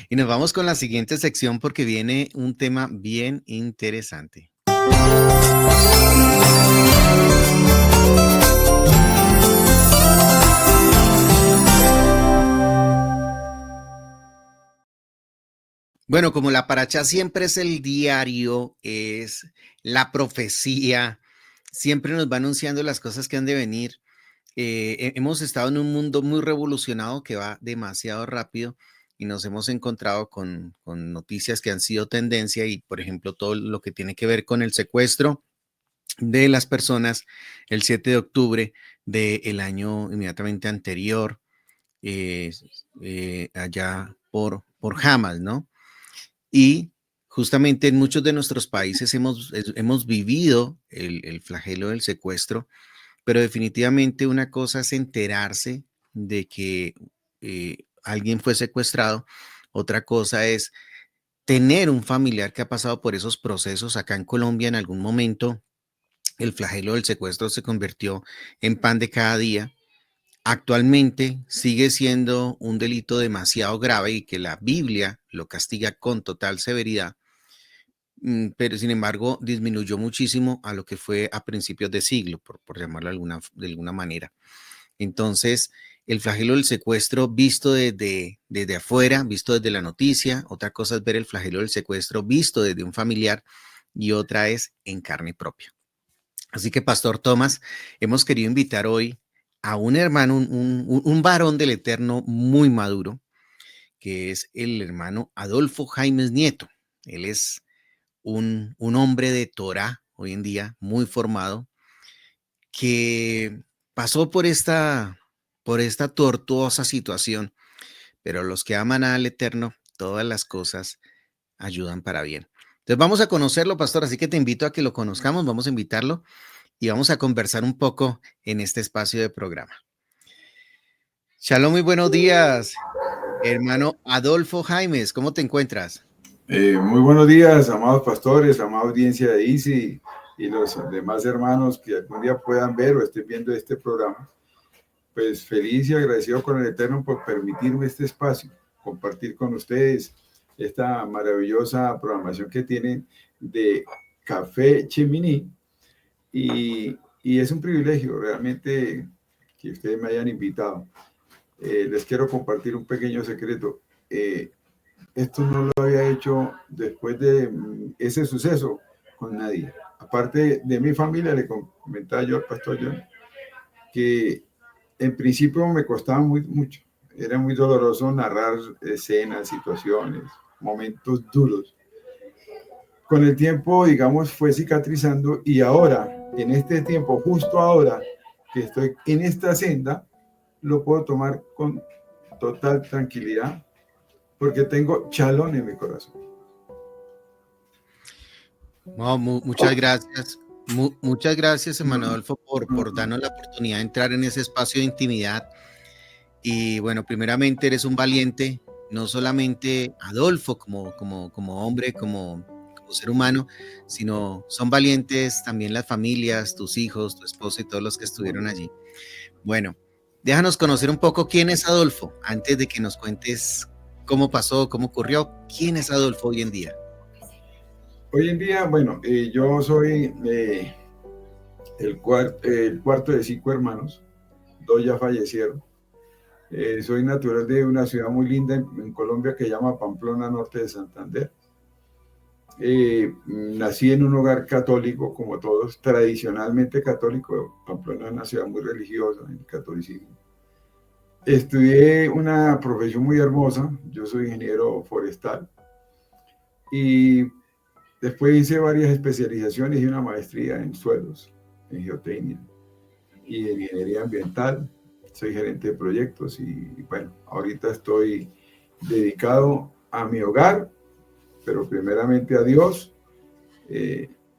Y nos vamos con la siguiente sección porque viene un tema bien interesante. Bueno, como la paracha siempre es el diario, es la profecía, siempre nos va anunciando las cosas que han de venir. Hemos estado en un mundo muy revolucionado que va demasiado rápido y nos hemos encontrado con noticias que han sido tendencia y, por ejemplo, todo lo que tiene que ver con el secuestro de las personas el 7 de octubre del año inmediatamente anterior, eh, allá por Hamas, ¿no? Y justamente en muchos de nuestros países hemos vivido el flagelo del secuestro, pero definitivamente una cosa es enterarse de que alguien fue secuestrado, otra cosa es tener un familiar que ha pasado por esos procesos. Acá en Colombia en algún momento el flagelo del secuestro se convirtió en pan de cada día. Actualmente sigue siendo un delito demasiado grave y que la Biblia lo castiga con total severidad, pero sin embargo disminuyó muchísimo a lo que fue a principios de siglo, por llamarlo de alguna manera. Entonces, el flagelo del secuestro visto desde afuera, visto desde la noticia, otra cosa es ver el flagelo del secuestro visto desde un familiar y otra es en carne propia. Así que, Pastor Tomás, hemos querido invitar hoy a un hermano, un varón del Eterno muy maduro, que es el hermano Adolfo Jaimes Nieto. Él es un hombre de Torah hoy en día, muy formado, que pasó por esta tortuosa situación, pero los que aman al Eterno, todas las cosas ayudan para bien. Entonces vamos a conocerlo, pastor, así que te invito a que lo conozcamos, vamos a invitarlo y vamos a conversar un poco en este espacio de programa. Shalom, muy buenos días, hermano Adolfo Jaimes, ¿cómo te encuentras? Muy buenos días, amados pastores, amada audiencia de ICI y los demás hermanos que algún día puedan ver o estén viendo este programa. Pues feliz y agradecido con el Eterno por permitirme este espacio, compartir con ustedes esta maravillosa programación que tienen de Café Cheminí y es un privilegio realmente que ustedes me hayan invitado. Les quiero compartir un pequeño secreto. Esto no lo había hecho después de ese suceso con nadie. Aparte de mi familia, le comentaba yo al pastor John que en principio me costaba mucho. Era muy doloroso narrar escenas, situaciones, momentos duros. Con el tiempo, digamos, fue cicatrizando y ahora, en este tiempo, justo ahora que estoy en esta senda, lo puedo tomar con total tranquilidad porque tengo chalón en mi corazón. No, muchas gracias. Muchas gracias, hermano Adolfo, por darnos la oportunidad de entrar en ese espacio de intimidad. Y bueno, primeramente eres un valiente, no solamente Adolfo como hombre, como ser humano, sino son valientes también las familias, tus hijos, tu esposa y todos los que estuvieron allí. Bueno, déjanos conocer un poco quién es Adolfo, antes de que nos cuentes cómo pasó, cómo ocurrió. ¿Quién es Adolfo hoy en día? Hoy en día, bueno, yo soy el cuarto de 5 hermanos, 2 ya fallecieron. Soy natural de una ciudad muy linda en Colombia que se llama Pamplona, norte de Santander. Nací en un hogar católico, como todos, tradicionalmente católico. Pamplona es una ciudad muy religiosa en el catolicismo. Estudié una profesión muy hermosa, yo soy ingeniero forestal y después hice varias especializaciones y una maestría en suelos, en geotecnia y en ingeniería ambiental. Soy gerente de proyectos y bueno, ahorita estoy dedicado a mi hogar, pero primeramente a Dios,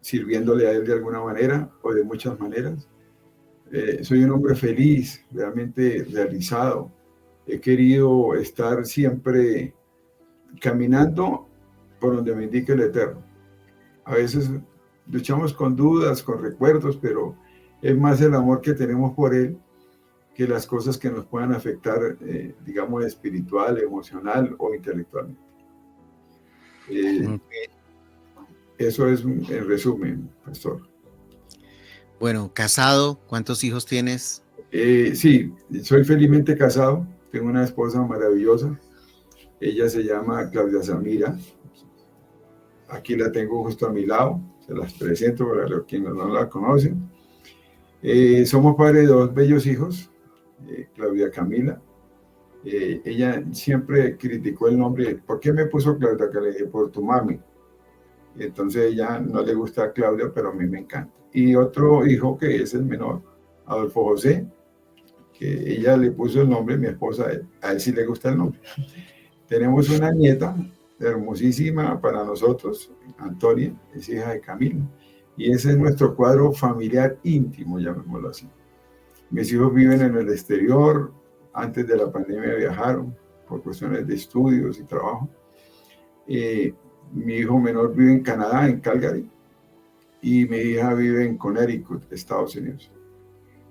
sirviéndole a Él de alguna manera o de muchas maneras. Soy un hombre feliz, realmente realizado. He querido estar siempre caminando por donde me indique el Eterno. A veces luchamos con dudas, con recuerdos, pero es más el amor que tenemos por Él que las cosas que nos puedan afectar, digamos, espiritual, emocional o intelectualmente. Eh, Eso es en resumen, pastor. Bueno, casado, ¿cuántos hijos tienes? Sí, soy felizmente casado, tengo una esposa maravillosa, ella se llama Claudia Samira, aquí la tengo justo a mi lado, se las presento para los quienes no la conocen. Somos padres de dos bellos hijos, Claudia Camila. Ella siempre criticó el nombre. ¿Por qué me puso Claudia? Que le dije, por tu mami. Entonces ella no le gusta a Claudia, pero a mí me encanta. Y otro hijo que es el menor, Adolfo José, que ella le puso el nombre, mi esposa, a él sí le gusta el nombre. Tenemos una nieta hermosísima para nosotros, Antonia, es hija de Camila. Y ese es nuestro cuadro familiar íntimo, llamémoslo así. Mis hijos viven en el exterior, antes de la pandemia viajaron por cuestiones de estudios y trabajo. Mi hijo menor vive en Canadá, en Calgary, y mi hija vive en Connecticut, Estados Unidos.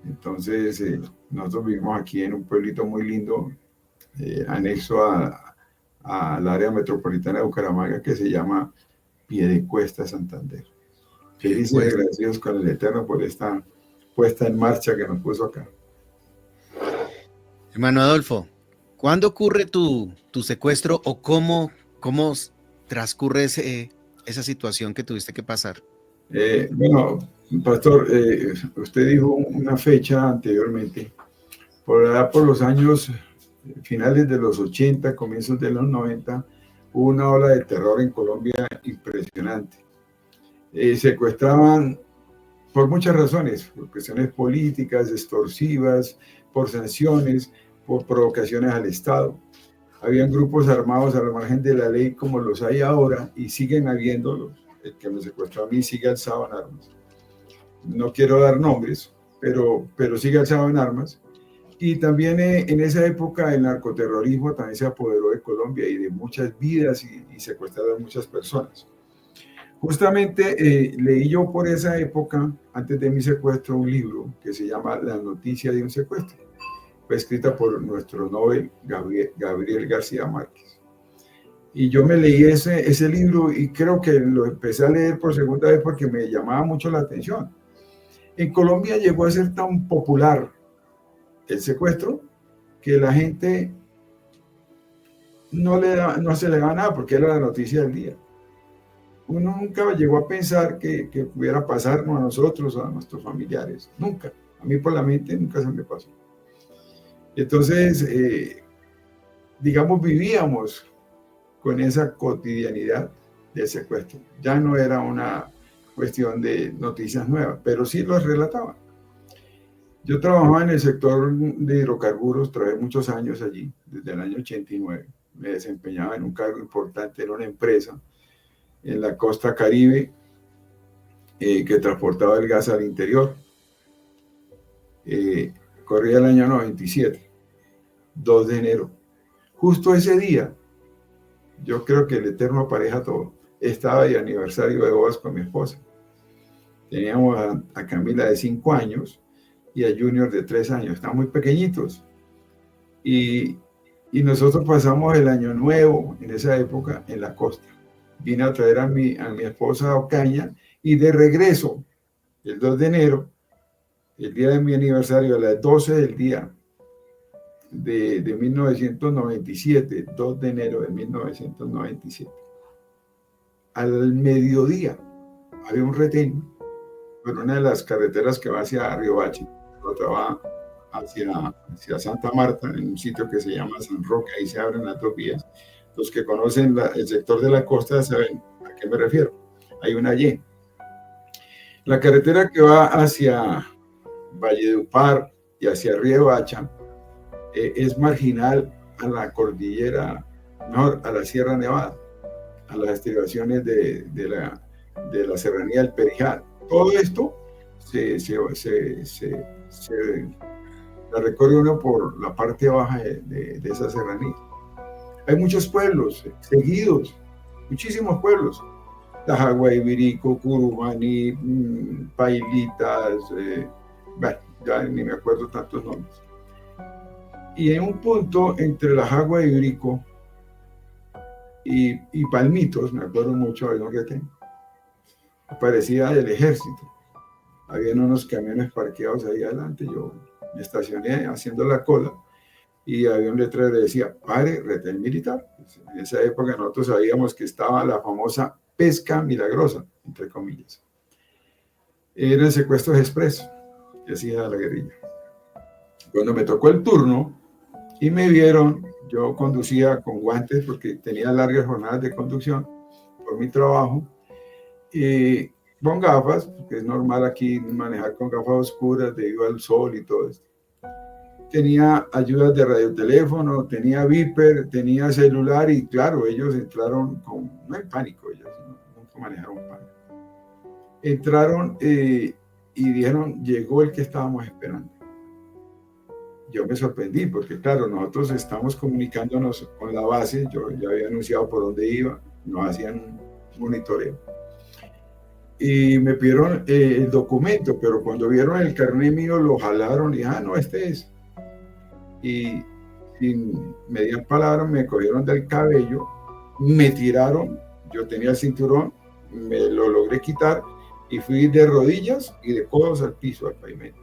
Entonces, nosotros vivimos aquí en un pueblito muy lindo, anexo al área metropolitana de Bucaramanga, que se llama Piedecuesta, Santander. Felices y agradecidos con el Eterno por esta puesta en marcha que nos puso acá. Hermano Adolfo, ¿cuándo ocurre tu secuestro o cómo transcurre esa situación que tuviste que pasar? Bueno, pastor, usted dijo una fecha anteriormente, por los años finales de los 80, comienzos de los 90, hubo una ola de terror en Colombia impresionante. Secuestraban por muchas razones, por cuestiones políticas, extorsivas, por sanciones, por provocaciones al Estado. Habían grupos armados a la margen de la ley como los hay ahora y siguen habiéndolos. El que me secuestró a mí sigue alzado en armas. No quiero dar nombres, pero sigue alzado en armas. Y también en esa época el narcoterrorismo también se apoderó de Colombia y de muchas vidas y secuestraron a muchas personas. Justamente leí yo por esa época, antes de mi secuestro, un libro que se llama La noticia de un secuestro. Fue escrita por nuestro Nobel Gabriel García Márquez. Y yo me leí ese libro y creo que lo empecé a leer por segunda vez porque me llamaba mucho la atención. En Colombia llegó a ser tan popular el secuestro que la gente no se le daba nada porque era la noticia del día. Uno nunca llegó a pensar que pudiera pasarnos a nosotros o a nuestros familiares. Nunca. A mí por la mente nunca se me pasó. Entonces, digamos, vivíamos con esa cotidianidad del secuestro. Ya no era una cuestión de noticias nuevas, pero sí los relataban. Yo trabajaba en el sector de hidrocarburos, trabajé muchos años allí, desde el año 89. Me desempeñaba en un cargo importante en una empresa en la costa Caribe que transportaba el gas al interior. Corría el año 97, 2 de enero. Justo ese día, yo creo que el Eterno apareja todo. Estaba de aniversario de bodas con mi esposa. Teníamos a Camila de 5 años y a Junior de 3 años. Están muy pequeñitos. Y nosotros pasamos el año nuevo en esa época en la costa. Vine a traer a mi esposa a Ocaña y de regreso, el 2 de enero, el día de mi aniversario, a las 12 del día de 1997, 2 de enero de 1997, al mediodía había un retén por una de las carreteras que va hacia Riohacha, otra va hacia Santa Marta, en un sitio que se llama San Roque, ahí se abren las dos vías. Los que conocen el sector de la costa saben a qué me refiero. Hay una Y. La carretera que va hacia Valledupar y hacia Riohacha es marginal a la cordillera, mejor, a la Sierra Nevada, a las estribaciones de la serranía del Perijá. Todo esto la recorre uno por la parte baja de esa serranía. Hay muchos pueblos seguidos, muchísimos pueblos. Tajagua, Ibirico, Curumaní, Pailitas, bueno, ya ni me acuerdo tantos nombres. Y en un punto entre La Jagua y Ibirico y Palmitos, me acuerdo mucho, había un retén, parecía del ejército. Habían unos camiones parqueados ahí adelante, yo me estacioné haciendo la cola y había un letrero que decía, pare, retén militar. En esa época nosotros sabíamos que estaba la famosa pesca milagrosa, entre comillas. Eran secuestros expresos que hacía la guerrilla. Cuando me tocó el turno y me vieron, yo conducía con guantes porque tenía largas jornadas de conducción por mi trabajo, y con gafas, porque es normal aquí manejar con gafas oscuras debido al sol y todo esto. Tenía ayudas de radioteléfono, tenía Viper, tenía celular y claro, ellos entraron no en pánico, ellos nunca manejaron pánico. Entraron y dijeron, llegó el que estábamos esperando. Yo me sorprendí porque claro, nosotros estamos comunicándonos con la base, yo ya había anunciado por dónde iba, nos hacían un monitoreo. Y me pidieron el documento, pero cuando vieron el carnet mío lo jalaron y no, este es. Y sin mediar palabras me cogieron del cabello, me tiraron, yo tenía el cinturón, me lo logré quitar y fui de rodillas y de codos al piso, al pavimento.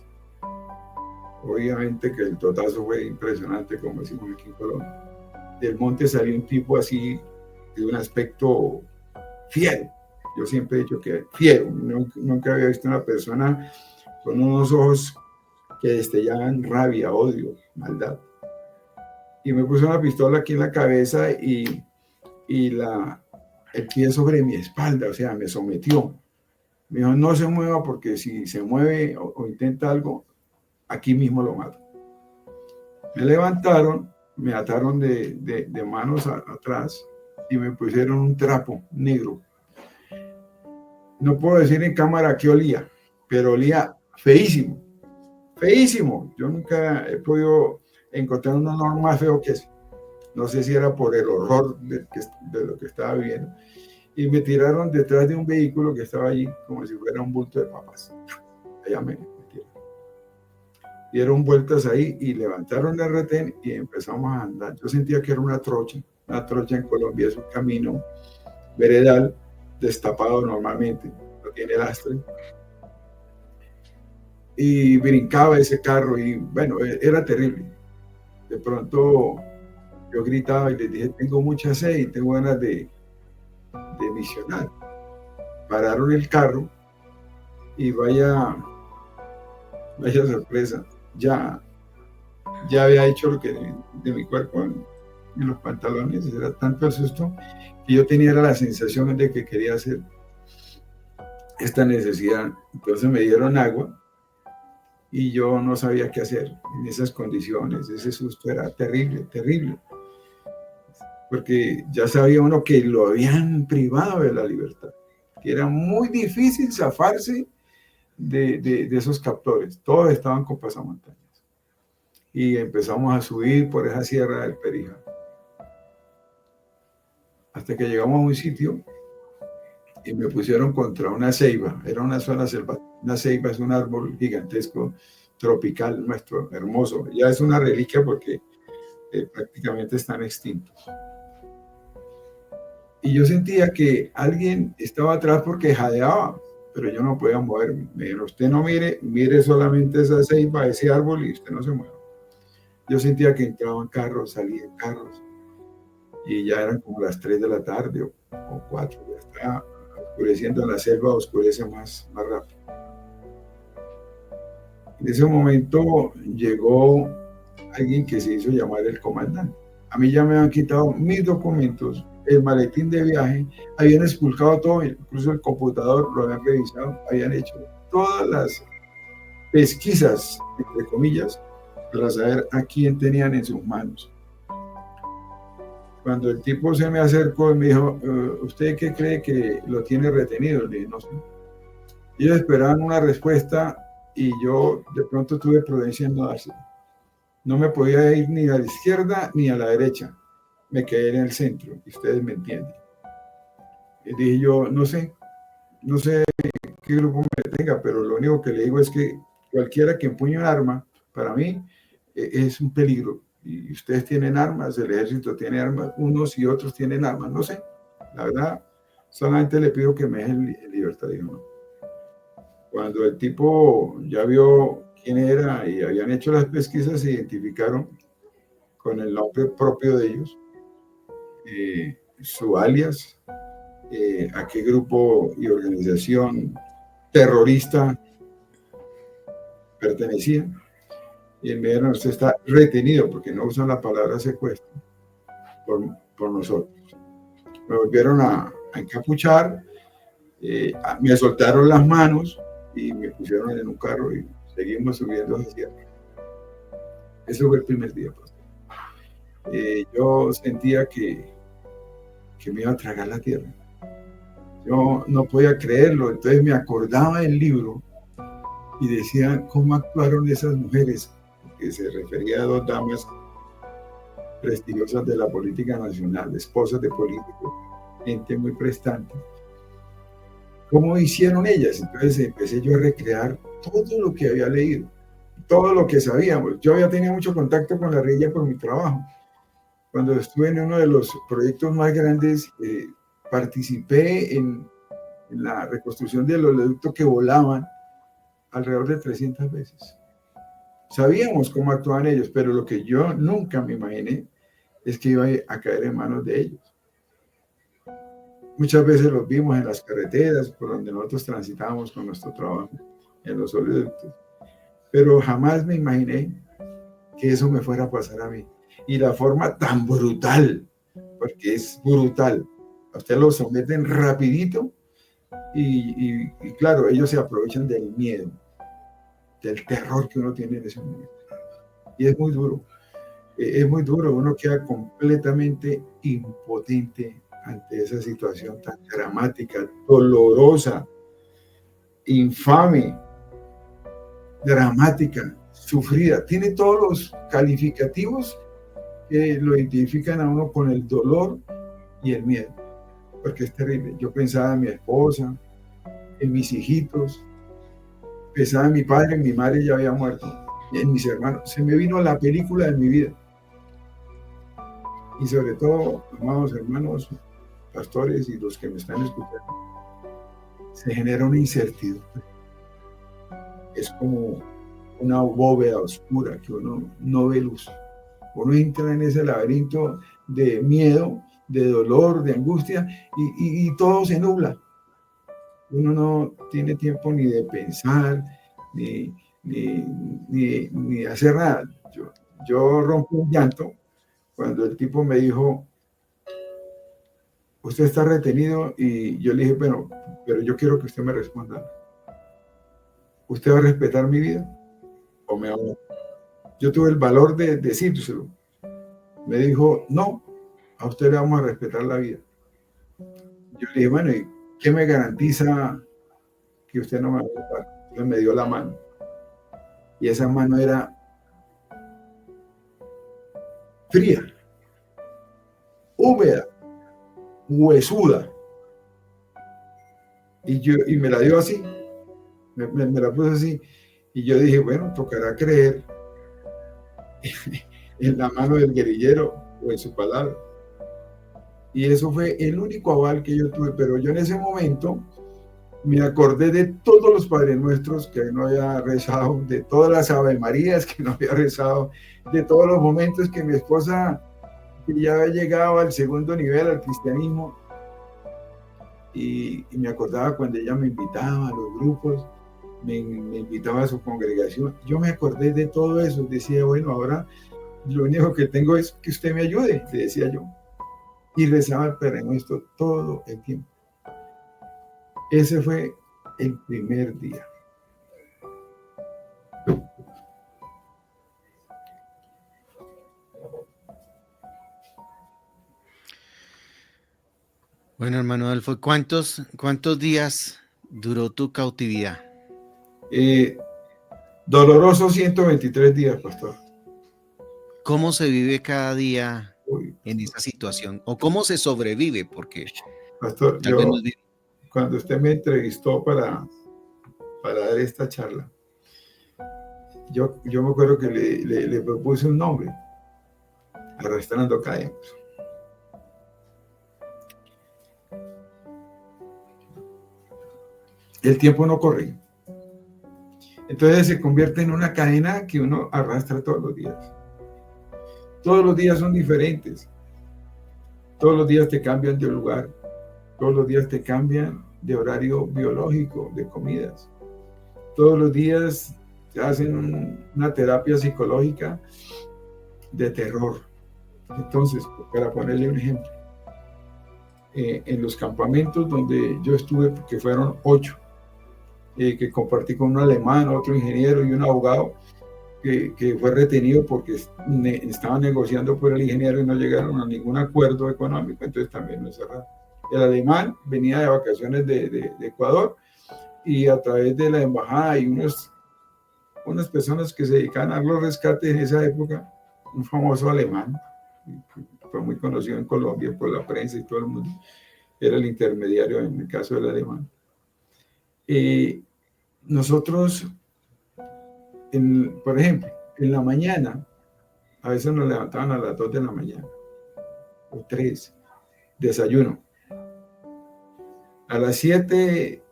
Obviamente que el totazo fue impresionante, como decimos aquí en Colombia. Del monte salió un tipo así, de un aspecto fiero. Yo siempre he dicho que fiero. Nunca había visto una persona con unos ojos que destellaban rabia, odio, maldad. Y me puso una pistola aquí en la cabeza y el pie sobre mi espalda, o sea, me sometió. Me dijo, no se mueva porque si se mueve o intenta algo, aquí mismo lo mato. Me levantaron, me ataron de manos atrás y me pusieron un trapo negro. No puedo decir en cámara qué olía, pero olía feísimo, feísimo. Yo nunca he podido encontrar un olor más feo que ese. No sé si era por el horror de lo que estaba viviendo. Y me tiraron detrás de un vehículo que estaba allí como si fuera un bulto de papas. Allá me tiraron. Dieron vueltas ahí y levantaron el retén y empezamos a andar. Yo sentía que era una trocha. Una trocha en Colombia es un camino veredal destapado normalmente, no tiene lastre. Y brincaba ese carro y bueno, era terrible. De pronto yo gritaba y les dije, tengo mucha sed y tengo ganas de misionar. Pararon el carro y vaya sorpresa, ya había hecho lo que de mi cuerpo en los pantalones, era tanto el susto que yo tenía la sensación de que quería hacer esta necesidad. Entonces me dieron agua y yo no sabía qué hacer en esas condiciones. Ese susto era terrible, terrible, porque ya sabía uno que lo habían privado de la libertad, que era muy difícil zafarse de esos captores. Todos estaban con pasamontañas. Y empezamos a subir por esa sierra del Perijá. Hasta que llegamos a un sitio y me pusieron contra una ceiba. Era una zona selvática. Una ceiba es un árbol gigantesco, tropical, nuestro, hermoso. Ya es una reliquia porque prácticamente están extintos. Y yo sentía que alguien estaba atrás porque jadeaba, pero yo no podía moverme. Me dijeron, usted no mire solamente esa ceiba, ese árbol y usted no se mueve. Yo sentía que entraban carros, salían carros. Y ya eran como las 3 de la tarde o 4, ya estaba oscureciendo. En la selva, oscurece más rápido. En ese momento llegó alguien que se hizo llamar el comandante. A mí ya me habían quitado mis documentos, el maletín de viaje, habían expulsado todo, incluso el computador lo habían revisado, habían hecho todas las pesquisas, entre comillas, para saber a quién tenían en sus manos. Cuando el tipo se me acercó y me dijo, ¿usted qué cree que lo tiene retenido? Le dije, no sé. Ellos esperaban una respuesta y yo de pronto tuve prudencia en no dársela. No me podía ir ni a la izquierda ni a la derecha. Me quedé en el centro, y ustedes me entienden. Y dije yo, no sé qué grupo me tenga, pero lo único que le digo es que cualquiera que empuñe un arma, para mí, es un peligro. y ustedes tienen armas, el ejército tiene armas, unos y otros tienen armas, no sé. La verdad, solamente le pido que me dejen en libertad. Dijo, no. Cuando el tipo ya vio quién era y habían hecho las pesquisas, se identificaron con el nombre propio de ellos, su alias, a qué grupo y organización terrorista pertenecía. Y me dijeron, usted está retenido, porque no usan la palabra secuestro, por nosotros. Me volvieron a encapuchar, me soltaron las manos y me pusieron en un carro y seguimos subiendo hacia arriba. Ese fue el primer día. Yo sentía que me iba a tragar la tierra. Yo no podía creerlo, entonces me acordaba del libro y decía cómo actuaron esas mujeres, que se refería a dos damas prestigiosas de la política nacional, esposas de políticos, gente muy prestante. ¿Cómo hicieron ellas? Entonces empecé yo a recrear todo lo que había leído, todo lo que sabíamos. Yo había tenido mucho contacto con la guerrilla por mi trabajo. Cuando estuve en uno de los proyectos más grandes, participé en la reconstrucción de los oleoductos que volaban alrededor de 300 veces. Sabíamos cómo actuaban ellos, pero lo que yo nunca me imaginé es que iba a caer en manos de ellos. Muchas veces los vimos en las carreteras por donde nosotros transitábamos con nuestro trabajo, en los oleoductos, pero jamás me imaginé que eso me fuera a pasar a mí. Y la forma tan brutal, porque es brutal, a usted lo someten rapidito y claro, ellos se aprovechan del miedo, del terror que uno tiene en ese momento. Y es muy duro, uno queda completamente impotente ante esa situación tan dramática, dolorosa, infame, dramática, sufrida. Tiene todos los calificativos que lo identifican a uno con el dolor y el miedo, porque es terrible. Yo pensaba en mi esposa, en mis hijitos, pensaba en mi padre, mi madre ya había muerto, en mis hermanos. Se me vino la película de mi vida. Y sobre todo, amados hermanos, pastores y los que me están escuchando, se genera una incertidumbre. Es como una bóveda oscura que uno no ve luz. Uno entra en ese laberinto de miedo, de dolor, de angustia, y todo se nubla. Uno no tiene tiempo ni de pensar, ni hacer nada. Yo rompí un llanto cuando el tipo me dijo, usted está retenido, y yo le dije, bueno, pero yo quiero que usted me responda. ¿Usted va a respetar mi vida o me va a...? Yo tuve el valor de decírselo. Me dijo, no, a usted le vamos a respetar la vida. Yo le dije, bueno, ¿y qué me garantiza que usted no me va a respetar? Entonces me dio la mano. Y esa mano era fría, húmeda, huesuda. Y me la dio así, me la puso así. Y yo dije, bueno, tocará creer en la mano del guerrillero o en su palabra. Y eso fue el único aval que yo tuve. Pero yo en ese momento me acordé de todos los Padres Nuestros que no había rezado, de todas las Ave Marías que no había rezado, de todos los momentos que mi esposa, que ya había llegado al segundo nivel, al cristianismo, y me acordaba cuando ella me invitaba a los grupos, me invitaba a su congregación. Yo me acordé de todo eso, decía, bueno, ahora lo único que tengo es que usted me ayude, le decía yo. Y rezaba el Padre Nuestro todo el tiempo. Ese fue el primer día. Bueno, hermano Adolfo, ¿cuántos días duró tu cautividad? Doloroso 123 días, pastor. ¿Cómo se vive cada día en esa situación? ¿O cómo se sobrevive? Porque pastor, cuando usted me entrevistó para dar esta charla, yo me acuerdo que le propuse un nombre. arrastrando caemos. El tiempo no corre. Entonces se convierte en una cadena que uno arrastra todos los días. Todos los días son diferentes. Todos los días te cambian de lugar. Todos los días te cambian de horario biológico, de comidas. Todos los días te hacen una terapia psicológica de terror. Entonces, para ponerle un ejemplo, en los campamentos donde yo estuve, porque fueron 8, que compartí con un alemán, otro ingeniero y un abogado, que fue retenido porque estaban negociando por el ingeniero y no llegaron a ningún acuerdo económico, entonces también lo cerraron. El alemán venía de vacaciones de Ecuador y a través de la embajada y unas personas que se dedicaban a los rescates en esa época, un famoso alemán, fue muy conocido en Colombia por la prensa y todo el mundo, era el intermediario en el caso del alemán. Nosotros, por ejemplo, en la mañana, a veces nos levantaban a las 2 de la mañana, o 3, desayuno. A las 7,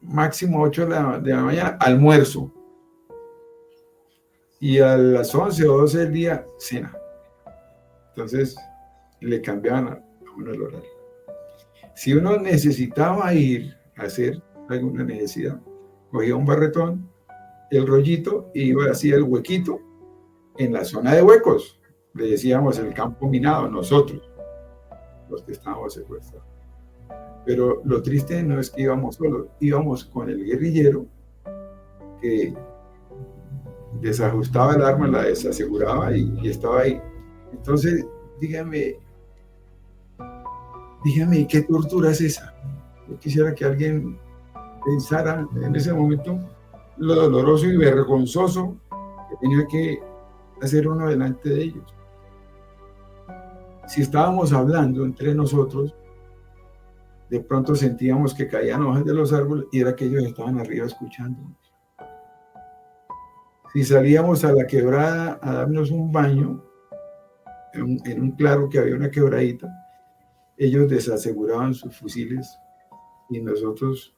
máximo 8 de la mañana, almuerzo. Y a las 11 o 12 del día, cena. Entonces, le cambiaban a uno el horario. Si uno necesitaba ir a hacer alguna necesidad, cogía un barretón, el rollito, y iba así el huequito en la zona de huecos. Le decíamos el campo minado, nosotros, los que estábamos secuestrados. Pero lo triste no es que íbamos solos, íbamos con el guerrillero que desajustaba el arma, la desaseguraba y estaba ahí. Entonces, dígame, ¿qué tortura es esa? Yo quisiera que alguien pensara en ese momento lo doloroso y vergonzoso que tenía que hacer uno delante de ellos. Si estábamos hablando entre nosotros, de pronto sentíamos que caían hojas de los árboles y era que ellos estaban arriba escuchándonos. Si salíamos a la quebrada a darnos un baño, en un claro que había una quebradita, ellos desaseguraban sus fusiles y nosotros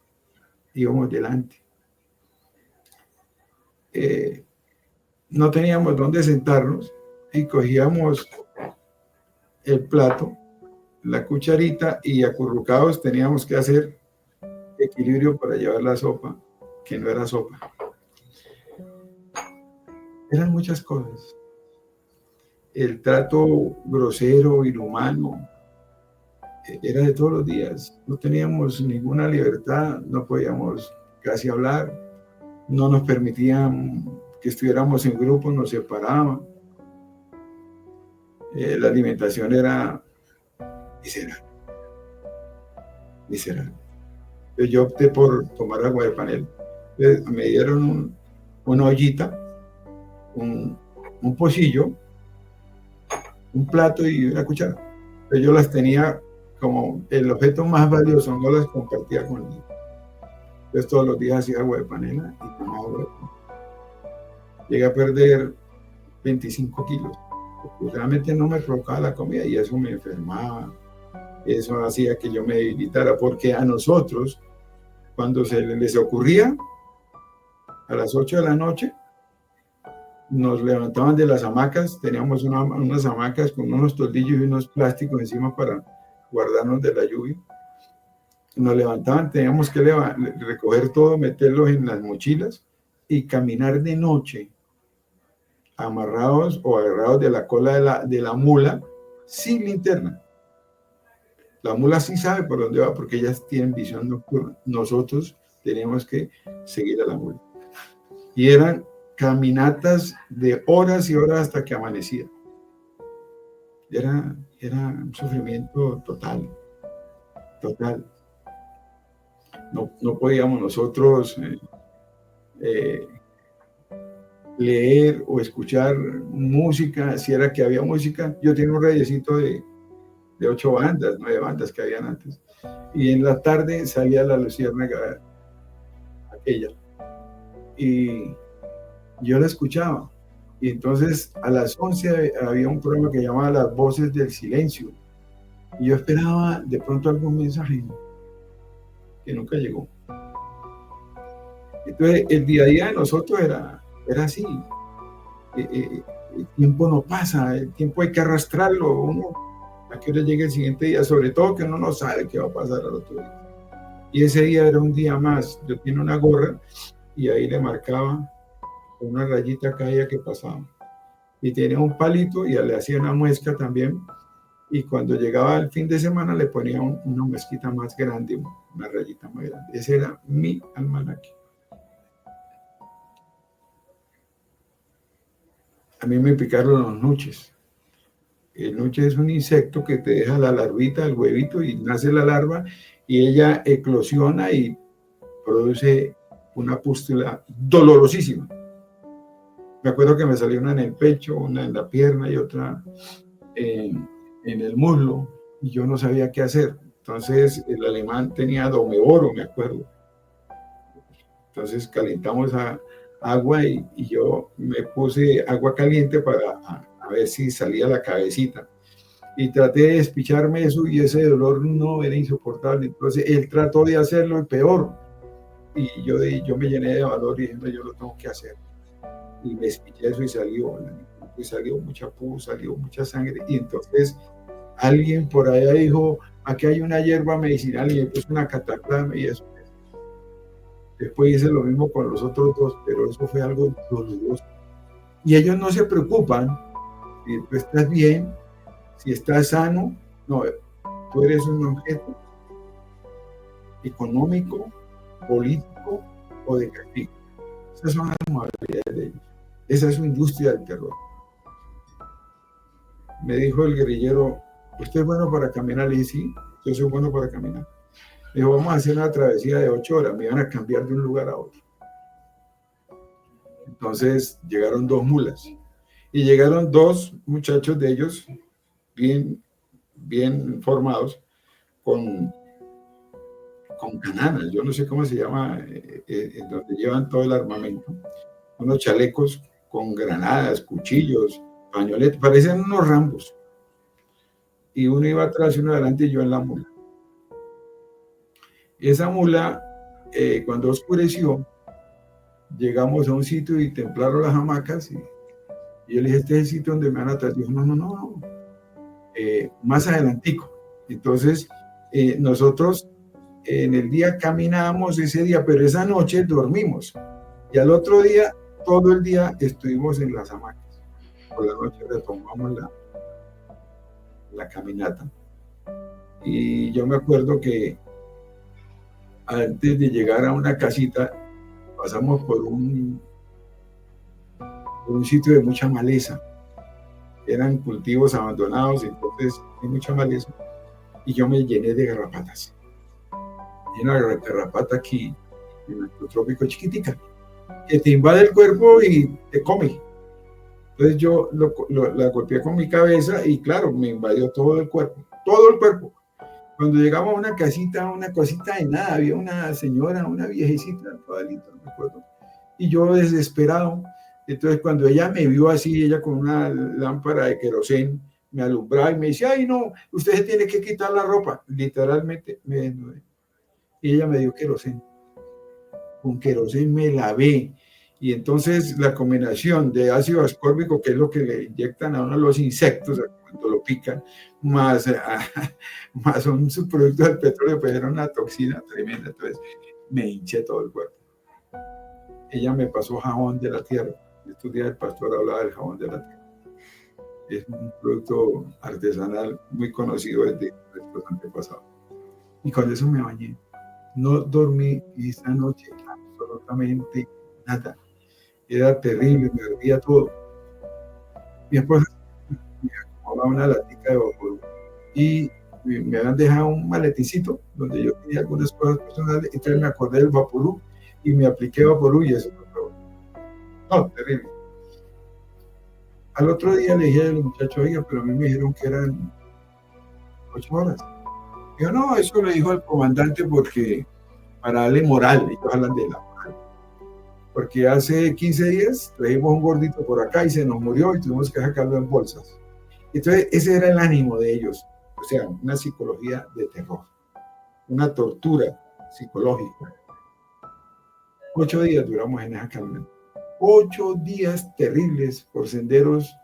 íbamos delante. No teníamos dónde sentarnos y cogíamos el plato, la cucharita y acurrucados teníamos que hacer equilibrio para llevar la sopa, que no era sopa. Eran muchas cosas. El trato grosero, inhumano, era de todos los días. No teníamos ninguna libertad, no podíamos casi hablar, no nos permitían que estuviéramos en grupo, nos separaban. La alimentación era miserable. Yo opté por tomar agua de panela. Entonces, me dieron una ollita, un pocillo, un plato y una cuchara. Entonces, yo las tenía como el objeto más valioso, no las compartía con nadie. Entonces todos los días hacía agua de panela y tomaba agua de panela. Llegué a perder 25 kilos. Porque realmente no me provocaba la comida y eso me enfermaba. Eso hacía que yo me debilitara, porque a nosotros, cuando se les ocurría, a las 8 de la noche, nos levantaban de las hamacas, teníamos unas hamacas con unos toldillos y unos plásticos encima para guardarnos de la lluvia. Nos levantaban, teníamos que recoger todo, meterlos en las mochilas y caminar de noche, amarrados o agarrados de la cola de la mula, sin linterna. La mula sí sabe por dónde va porque ellas tienen visión nocturna. Nosotros teníamos que seguir a la mula. Y eran caminatas de horas y horas hasta que amanecía. Era un sufrimiento total. No podíamos nosotros leer o escuchar música, si era que había música. Yo tenía un radiecito de 8 bandas, 9 bandas que habían antes. Y en la tarde salía la luciérnaga aquella. Y yo la escuchaba. Y entonces a las 11 había un programa que llamaba Las Voces del Silencio. Y yo esperaba de pronto algún mensaje que nunca llegó. Entonces el día a día de nosotros era así. El tiempo no pasa, el tiempo hay que arrastrarlo. Uno, a que hora llegue el siguiente día, sobre todo que uno no sabe qué va a pasar al otro día. Y ese día era un día más. Yo tenía una gorra y ahí le marcaba una rayita cada que pasaba. Y tenía un palito y le hacía una muesca también. Y cuando llegaba el fin de semana le ponía una muesquita más grande, una rayita más grande. Ese era mi almanaque. A mí me picaron los nuches. El nuche es un insecto que te deja la larvita, el huevito, y nace la larva, y ella eclosiona y produce una pústula dolorosísima. Me acuerdo que me salió una en el pecho, una en la pierna y otra en el muslo, y yo no sabía qué hacer. Entonces el alemán tenía Domeboro, me acuerdo. Entonces calentamos agua y yo me puse agua caliente para a ver si salía la cabecita. Y traté de despicharme eso y ese dolor no era insoportable. Entonces él trató de hacerlo y peor. Y yo me llené de valor y dije, no, yo lo tengo que hacer. Y me despiché eso y salió mucha pus, salió mucha sangre. Y entonces alguien por allá dijo, aquí hay una hierba medicinal, y me puse una cataclama y eso. Después hice lo mismo con los otros dos, pero eso fue algo doloroso. Y ellos no se preocupan si tú estás bien, si estás sano. No, tú eres un objeto económico, político o de castigo. Esas son las modalidades de ellos. Esa es su industria del terror. Me dijo el guerrillero, ¿usted es bueno para caminar? Le dije, sí, yo soy bueno para caminar. Me dijo, vamos a hacer una travesía de 8 horas. Me iban a cambiar de un lugar a otro. Entonces llegaron 2 mulas. Y llegaron 2 muchachos de ellos, bien formados, con cananas. Yo no sé cómo se llama, donde llevan todo el armamento. Unos chalecos con granadas, cuchillos, pañoletas. Parecen unos Rambos. Y uno iba atrás y uno adelante y yo en la mula. Esa mula, cuando oscureció, llegamos a un sitio y templaron las hamacas y yo le dije, este es el sitio donde me van a traer. Dijo, no, más adelantico. Entonces, nosotros en el día caminábamos ese día, pero esa noche dormimos. Y al otro día, todo el día estuvimos en las hamacas. Por la noche retomamos la caminata. Y yo me acuerdo que antes de llegar a una casita, pasamos por un sitio de mucha maleza. Eran cultivos abandonados, entonces hay mucha maleza. Y yo me llené de garrapatas. Y una garrapata aquí, en nuestro trópico chiquitica, que te invade el cuerpo y te come. Entonces yo la golpeé con mi cabeza y claro, me invadió todo el cuerpo. Cuando llegamos a una casita, una cosita de nada, había una señora, una viejecita, toda linda, no me acuerdo. Y yo desesperado. Entonces cuando ella me vio así, ella con una lámpara de querosén, me alumbraba y me decía, ay no, usted se tiene que quitar la ropa. Literalmente me desnudé. Y ella me dio querosén. Con querosén me lavé. Y entonces la combinación de ácido ascórbico, que es lo que le inyectan a uno los insectos cuando lo pican, más un subproducto del petróleo, pues era una toxina tremenda. Entonces me hinché todo el cuerpo. Ella me pasó jabón de la tierra. Estos días el pastor hablaba del jabón de la tierra. Es un producto artesanal muy conocido desde nuestros antepasados. Y con eso me bañé. No dormí esa noche absolutamente nada. Era terrible, me ardía todo. Mi esposa me acomodaba una latica de Vaporú y me habían dejado un maleticito donde yo tenía algunas cosas personales. Entonces me acordé del Vaporú y me apliqué Vaporú y eso fue todo. No, terrible. Al otro día le dije al muchacho, oiga, pero a mí me dijeron que eran 8 horas. Dijo, no, eso le dijo al comandante porque para darle moral, ellos hablan de la moral. porque hace 15 días trajimos un gordito por acá y se nos murió y tuvimos que sacarlo en bolsas. Entonces, ese era el ánimo de ellos, o sea, una psicología de terror, una tortura psicológica. 8 días duramos en esa caminata. 8 días terribles por senderos,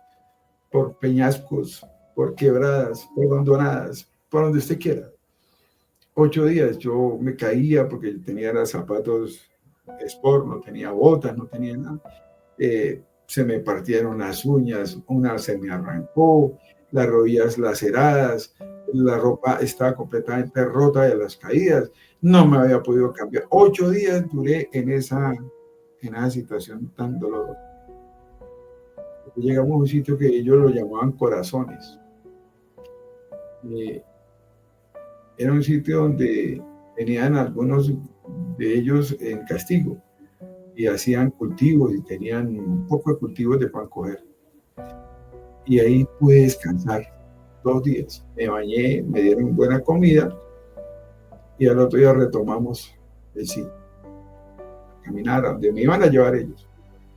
por peñascos, por quebradas, por abandonadas, por donde usted quiera. 8 días yo me caía porque tenía los zapatos sport, no tenía botas, no tenía nada. Se me partieron las uñas, una se me arrancó, las rodillas laceradas, la ropa estaba completamente rota de las caídas, no me había podido cambiar. 8 días duré en esa situación tan dolorosa. Llegamos a un sitio que ellos lo llamaban Corazones. Era un sitio donde tenían algunos de ellos en castigo y hacían cultivos y tenían un poco de cultivos de pan coger. Y ahí pude descansar 2 días. Me bañé, me dieron buena comida y al otro día retomamos el sitio. Caminar a donde me iban a llevar ellos.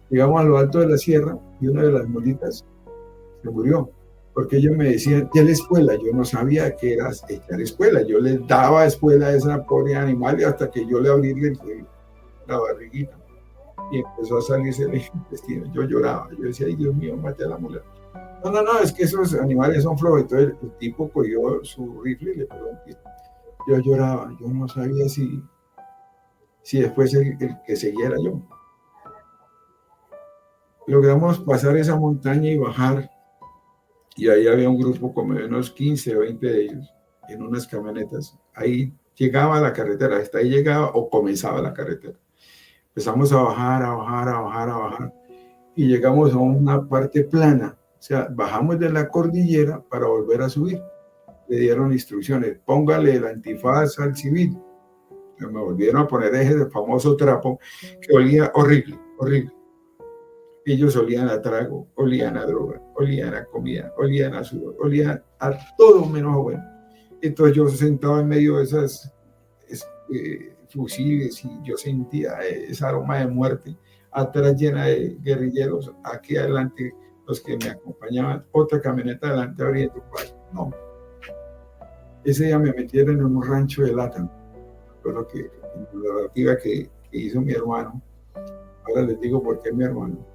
Llegamos a lo alto de la sierra y una de las molitas se murió. Porque ellos me decían, ¿qué es la espuela? Yo no sabía qué era echar espuela. Yo les daba espuela a esa pobre animal y hasta que yo le abrí la barriguita y empezó a salirse el intestino. Yo lloraba. Yo decía, ay Dios mío, maté a la mula. No, es que esos animales son flojos. Entonces el tipo cogió su rifle y le pegó un tiro. Yo lloraba. Yo no sabía si después el que seguía era yo. Logramos pasar esa montaña y bajar. Y ahí había un grupo como de unos 15 o 20 de ellos en unas camionetas. Ahí llegaba la carretera, hasta ahí llegaba o comenzaba la carretera. Empezamos a bajar y llegamos a una parte plana. O sea, bajamos de la cordillera para volver a subir. Le dieron instrucciones, póngale el antifaz al civil. Me volvieron a poner ese famoso trapo que olía horrible, horrible. Ellos olían a trago, olían a droga, olían a comida, olían a sudor, olían a todo menos a bueno. Entonces yo sentado en medio de esas fusiles y yo sentía ese aroma de muerte, atrás llena de guerrilleros, aquí adelante los que me acompañaban, otra camioneta adelante abriendo paso. No. Ese día me metieron en un rancho de lata, fue lo que, la narrativa que hizo mi hermano. Ahora les digo por qué mi hermano.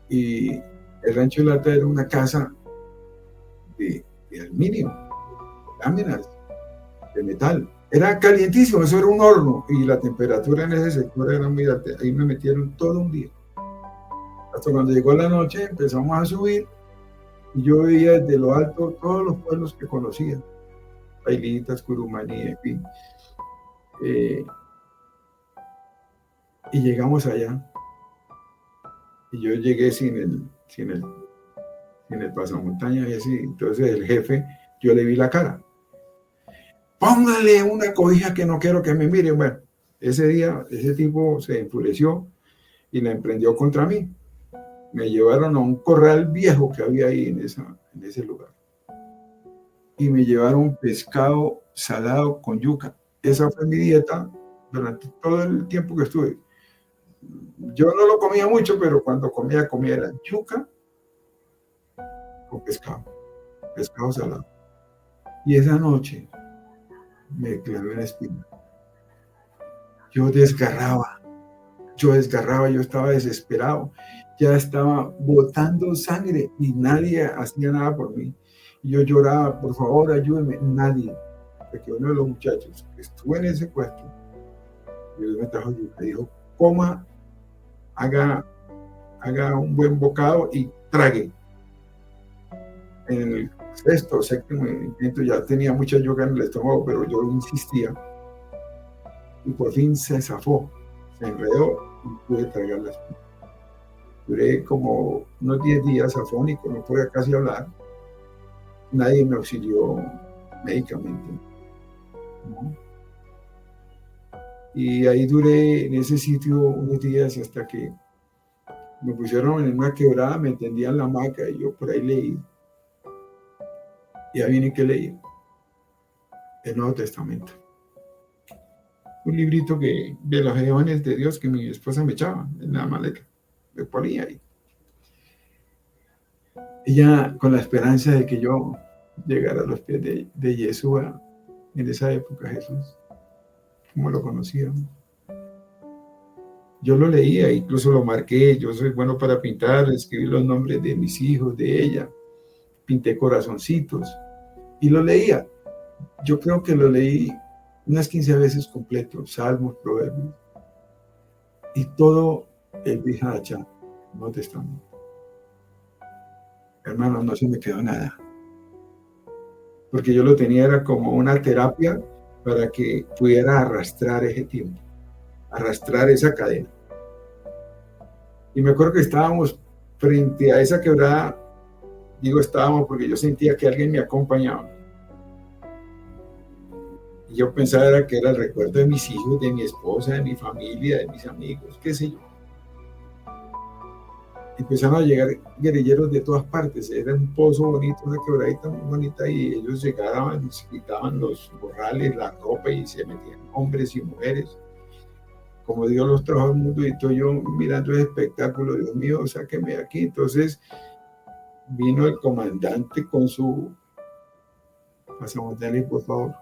Y el rancho de lata era una casa de aluminio, láminas de metal. Era calientísimo, eso era un horno y la temperatura en ese sector era muy alta. Ahí me metieron todo un día. Hasta cuando llegó la noche empezamos a subir y yo veía desde lo alto todos los pueblos que conocía. Pailitas, Curumaní, en fin. Y llegamos allá. Y yo llegué sin el pasamontañas y así. Entonces el jefe, yo le vi la cara. Póngale una cobija que no quiero que me mire. Bueno, ese día ese tipo se enfureció y la emprendió contra mí. Me llevaron a un corral viejo que había ahí en ese lugar. Y me llevaron pescado salado con yuca. Esa fue mi dieta durante todo el tiempo que estuve. Yo no lo comía mucho, pero cuando comía era yuca con pescado salado. Y esa noche me clavé en la espina. Yo desgarraba, yo estaba desesperado, ya estaba botando sangre y nadie hacía nada por mí. Y yo lloraba, por favor, ayúdenme, nadie. Porque uno de los muchachos que estuvo en ese puesto, Dios me trajo yuca, dijo, coma, haga un buen bocado y trague. En el sexto o séptimo intento ya tenía mucha yuca en el estómago, pero yo insistía. Y por fin se zafó, se enredó y pude tragar la espina. Duré como unos 10 días afónico, no podía casi hablar. Nadie me auxilió médicamente, ¿no? Y ahí duré en ese sitio unos días hasta que me pusieron en una quebrada, me tendían la hamaca y yo por ahí leí. Y ahí viene que leí el Nuevo Testamento. un librito de los eones de Dios que mi esposa me echaba en la maleta, me ponía ahí. Ella con la esperanza de que yo llegara a los pies de Yeshua en esa época, Jesús, como lo conocíamos. Yo lo leía, incluso lo marqué. Yo soy bueno para pintar, escribí los nombres de mis hijos, de ella, pinté corazoncitos y lo leía. Yo creo que lo leí unas 15 veces completo, Salmos, Proverbios y todo el Bihacha, Nuevo Testamento. Hermano, no se me quedó nada, porque yo lo tenía era como una terapia para que pudiera arrastrar ese tiempo, arrastrar esa cadena. Y me acuerdo que estábamos frente a esa quebrada, digo estábamos porque yo sentía que alguien me acompañaba. Y yo pensaba que era el recuerdo de mis hijos, de mi esposa, de mi familia, de mis amigos, qué sé yo. Empezaron a llegar guerrilleros de todas partes. Era un pozo bonito, una quebradita muy bonita, y ellos llegaban y se quitaban los morrales, la ropa y se metían hombres y mujeres. Como Dios los trajo al mundo, y estoy yo mirando el espectáculo, Dios mío, sáqueme de aquí. Entonces vino el comandante con su pasamontaña, por favor,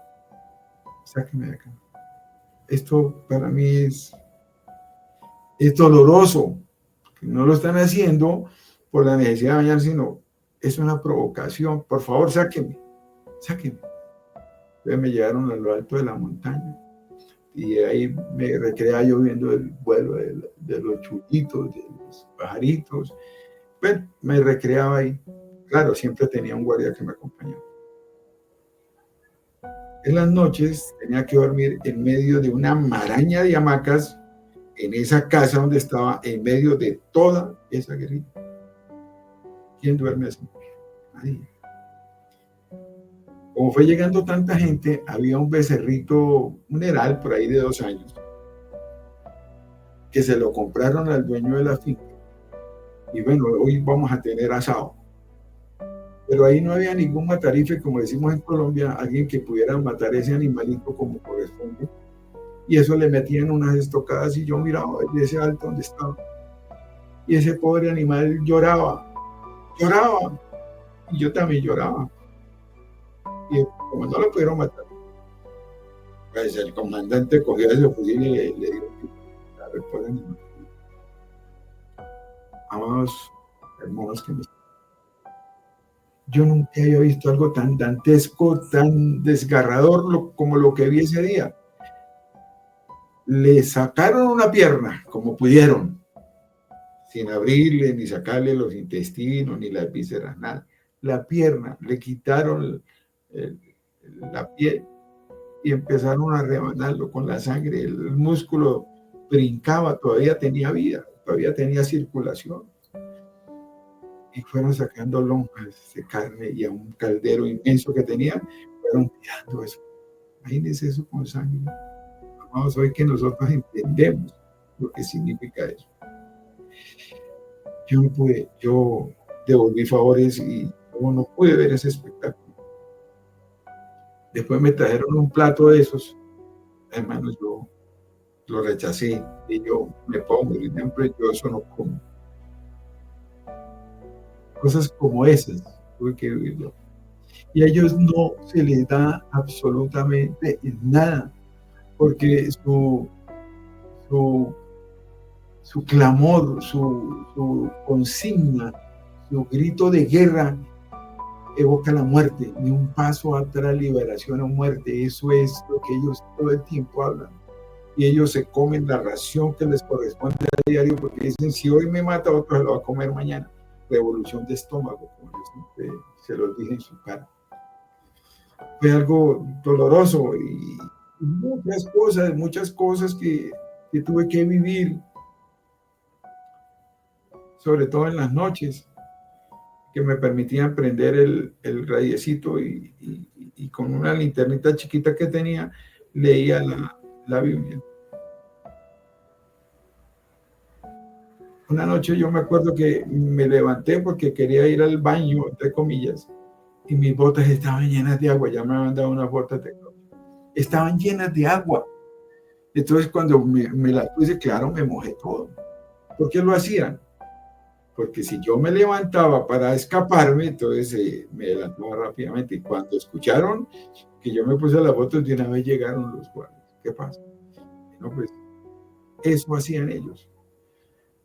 sáqueme de acá. Esto para mí es doloroso. No lo están haciendo por la necesidad de bañar, sino es una provocación. Por favor, sáquenme. Entonces me llevaron a lo alto de la montaña y ahí me recreaba yo viendo el vuelo de los chullitos, de los pajaritos. Bueno, me recreaba ahí. Claro, siempre tenía un guardia que me acompañaba. En las noches tenía que dormir en medio de una maraña de hamacas en esa casa donde estaba, en medio de toda esa guerrilla. ¿Quién duerme así? Nadie. Como fue llegando tanta gente, había un becerrito, un heral por ahí de 2 años, que se lo compraron al dueño de la finca. Y bueno, hoy vamos a tener asado. Pero ahí no había ningún matarife, como decimos en Colombia, alguien que pudiera matar ese animalito como corresponde. Y eso le metían unas estocadas y yo miraba desde ese alto donde estaba. Y ese pobre animal lloraba. Y yo también lloraba. Y como no lo pudieron matar, pues el comandante cogió ese fusil y le dijo la respuesta animal. Amados hermanos que me... Yo nunca había visto algo tan dantesco, tan desgarrador como lo que vi ese día. Le sacaron una pierna como pudieron, sin abrirle ni sacarle los intestinos ni las vísceras, nada. La pierna, le quitaron la piel y empezaron a rebanarlo con la sangre. El músculo brincaba, todavía tenía vida, todavía tenía circulación. Y fueron sacando lonjas de carne y a un caldero inmenso que tenían, fueron tirando eso. Imagínense eso con sangre. Amados, hoy que nosotros entendemos lo que significa eso. Yo no pude, yo devolví favores y no pude ver ese espectáculo. Después me trajeron un plato de esos, hermanos, yo lo rechacé y yo me pongo, por ejemplo, yo eso no como. Cosas como esas tuve que vivir yo. Y a ellos no se les da absolutamente nada, porque su clamor, su consigna, su grito de guerra evoca la muerte, ni un paso atrás, liberación o muerte. Eso es lo que ellos todo el tiempo hablan. Y ellos se comen la ración que les corresponde a diario, porque dicen, si hoy me mata, otro se lo va a comer mañana. Revolución de estómago, como yo siempre se los dije en su cara. Fue algo doloroso y muchas cosas que tuve que vivir, sobre todo en las noches, que me permitían prender el radiecito y con una linternita chiquita que tenía, leía la Biblia. Una noche yo me acuerdo que me levanté porque quería ir al baño, entre comillas, y mis botas estaban llenas de agua. Ya me habían dado unas botas de agua. Estaban llenas de agua. Entonces cuando me la puse, claro, me mojé todo. ¿Por qué lo hacían? Porque si yo me levantaba para escaparme, entonces me adelantaba rápidamente. Y cuando escucharon que yo me puse las botas, de una vez llegaron los guardias. ¿Qué pasa? No, pues eso hacían ellos.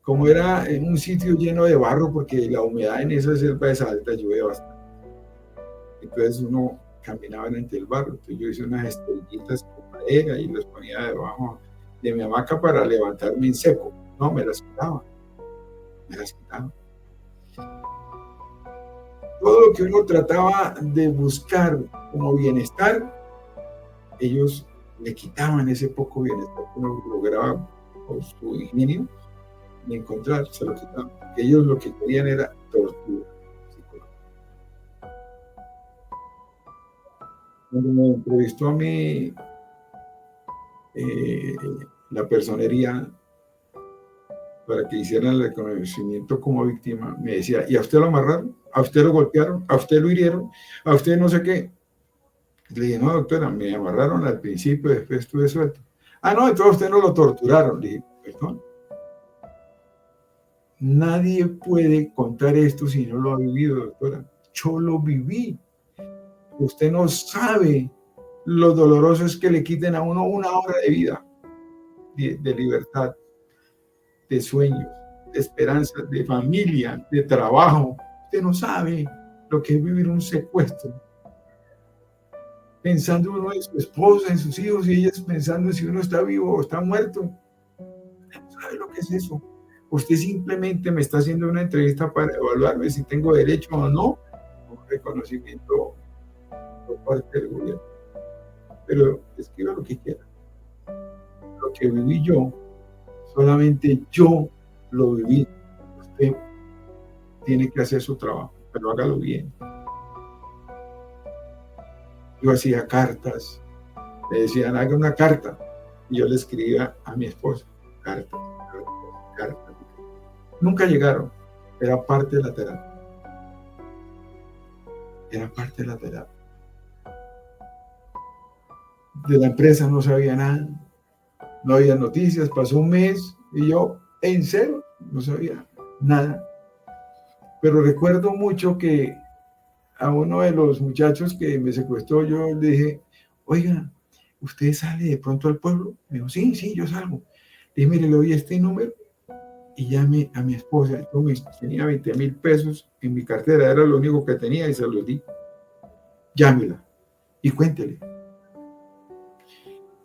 Como era en un sitio lleno de barro, porque la humedad en esa selva es alta, llueve bastante. Entonces uno caminaba entre el barro. Entonces yo hice unas estrellitas con madera y las ponía debajo de mi hamaca para levantarme en seco. No, me las quitaba. Me las quitaba. Todo lo que uno trataba de buscar como bienestar, ellos le quitaban ese poco bienestar que uno lograba por su ingenio de encontrar, se lo quitaban. Porque ellos lo que querían era tortura psicológica. Cuando me entrevistó a mí la personería para que hicieran el reconocimiento como víctima, me decía, ¿y a usted lo amarraron? ¿A usted lo golpearon? ¿A usted lo hirieron? ¿A usted no sé qué? Le dije, no, doctora, me amarraron al principio, después estuve suelto. Ah, no, entonces a usted no lo torturaron. Le dije, perdón. Nadie puede contar esto si no lo ha vivido, doctora. Yo lo viví. Usted no sabe lo doloroso es que le quiten a uno una hora de vida, de libertad, de sueños, de esperanza, de familia, de trabajo. Usted no sabe lo que es vivir un secuestro. Pensando uno en su esposa, en sus hijos, y ellas pensando si uno está vivo o está muerto. ¿Sabe lo que es eso? Usted simplemente me está haciendo una entrevista para evaluarme si tengo derecho o no a un reconocimiento por parte del gobierno. Pero escriba lo que quiera. Lo que viví yo, solamente yo lo viví. Usted tiene que hacer su trabajo, pero hágalo bien. Yo hacía cartas, le decían, haga una carta, y yo le escribía a mi esposa, cartas. Nunca llegaron, era parte de la terapia. Era parte de la terapia. De la empresa no sabía nada, no había noticias, pasó un mes y yo en cero, no sabía nada. Pero recuerdo mucho que a uno de los muchachos que me secuestró, yo le dije, oiga, ¿usted sale de pronto al pueblo? Me dijo, sí, yo salgo. Le dije, mire, le doy este número y llame a mi esposa. Yo tenía 20,000 pesos en mi cartera, era lo único que tenía y se los di. Llámela y cuéntele.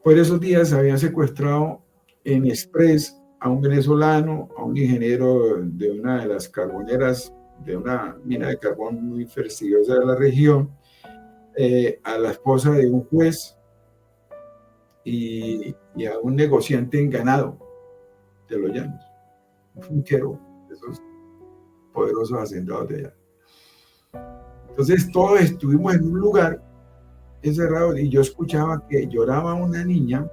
Por esos días habían secuestrado en Express a un venezolano, a un ingeniero de una de las carboneras, de una mina de carbón muy prestigiosa de la región, a la esposa de un juez y a un negociante en ganado de los llanos, un finquero de esos poderosos hacendados de allá. Entonces todos estuvimos en un lugar encerrado y yo escuchaba que lloraba una niña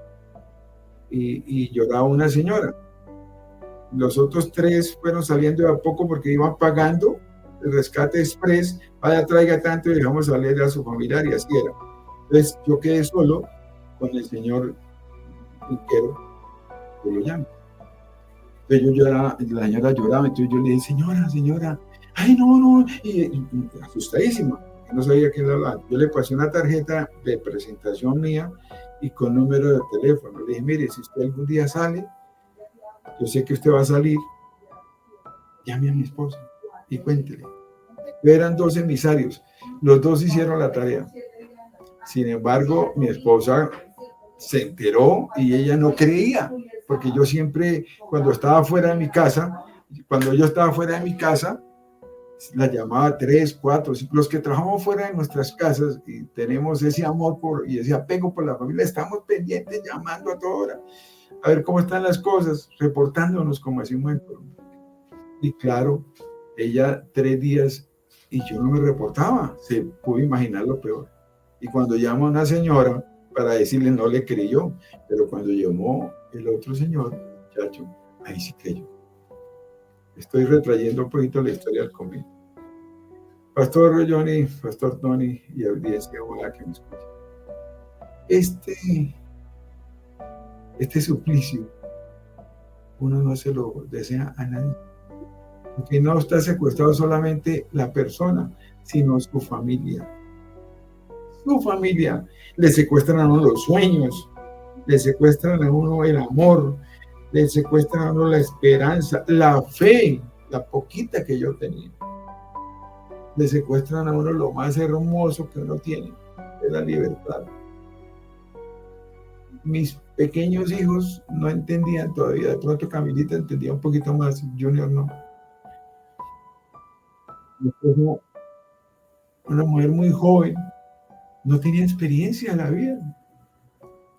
y lloraba una señora. Los otros 3 fueron saliendo de a poco porque iban pagando el rescate express, vaya, traiga tanto y dejamos salir a su familiar y así era. Entonces yo quedé solo con el señor finquero, yo lo llamo. Entonces yo lloraba, la señora lloraba, entonces yo le dije, señora, ay no, y asustadísima, no sabía quién hablaba. Yo le pasé una tarjeta de presentación mía y con número de teléfono. Le dije, mire, si usted algún día sale, yo sé que usted va a salir, llame a mi esposa y cuéntele. Eran 2 emisarios, los 2 hicieron la tarea. Sin embargo, mi esposa se enteró y ella no creía, porque yo siempre, cuando estaba fuera de mi casa, la llamaba 3, 4, 5, los que trabajamos fuera de nuestras casas y tenemos ese amor y ese apego por la familia, estamos pendientes, llamando a toda hora, a ver cómo están las cosas, reportándonos como decimos en Colombia. Y claro, ella 3 días y yo no me reportaba, se pudo imaginar lo peor. Y cuando llama a una señora para decirle, no le creyó, pero cuando llamó el otro señor, muchacho, ahí sí creyó. Estoy retrayendo un poquito la historia del convento. Pastor Johnny, Pastor Tony y audiencia, hola que me escucha. Este suplicio uno no se lo desea a nadie, porque no está secuestrado solamente la persona, sino su familia. Su familia. Le secuestran a uno los sueños, le secuestran a uno el amor, le secuestran a uno la esperanza, la fe, la poquita que yo tenía. Le secuestran a uno lo más hermoso que uno tiene, es la libertad. Mis pequeños hijos no entendían todavía, de pronto Camilita entendía un poquito más, Junior no. Una mujer muy joven, no tenía experiencia en la vida,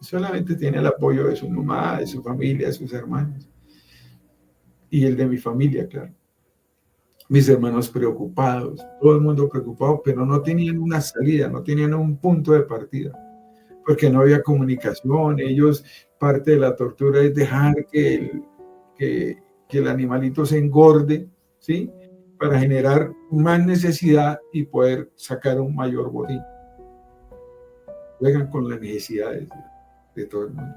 solamente tenía el apoyo de su mamá, de su familia, de sus hermanos y el de mi familia, claro. Mis hermanos preocupados, todo el mundo preocupado, pero no tenían una salida, no tenían un punto de partida, porque no había comunicación. Ellos, parte de la tortura es dejar que el animalito se engorde, ¿sí? Para generar más necesidad y poder sacar un mayor botín. Juegan con las necesidades de todo el mundo.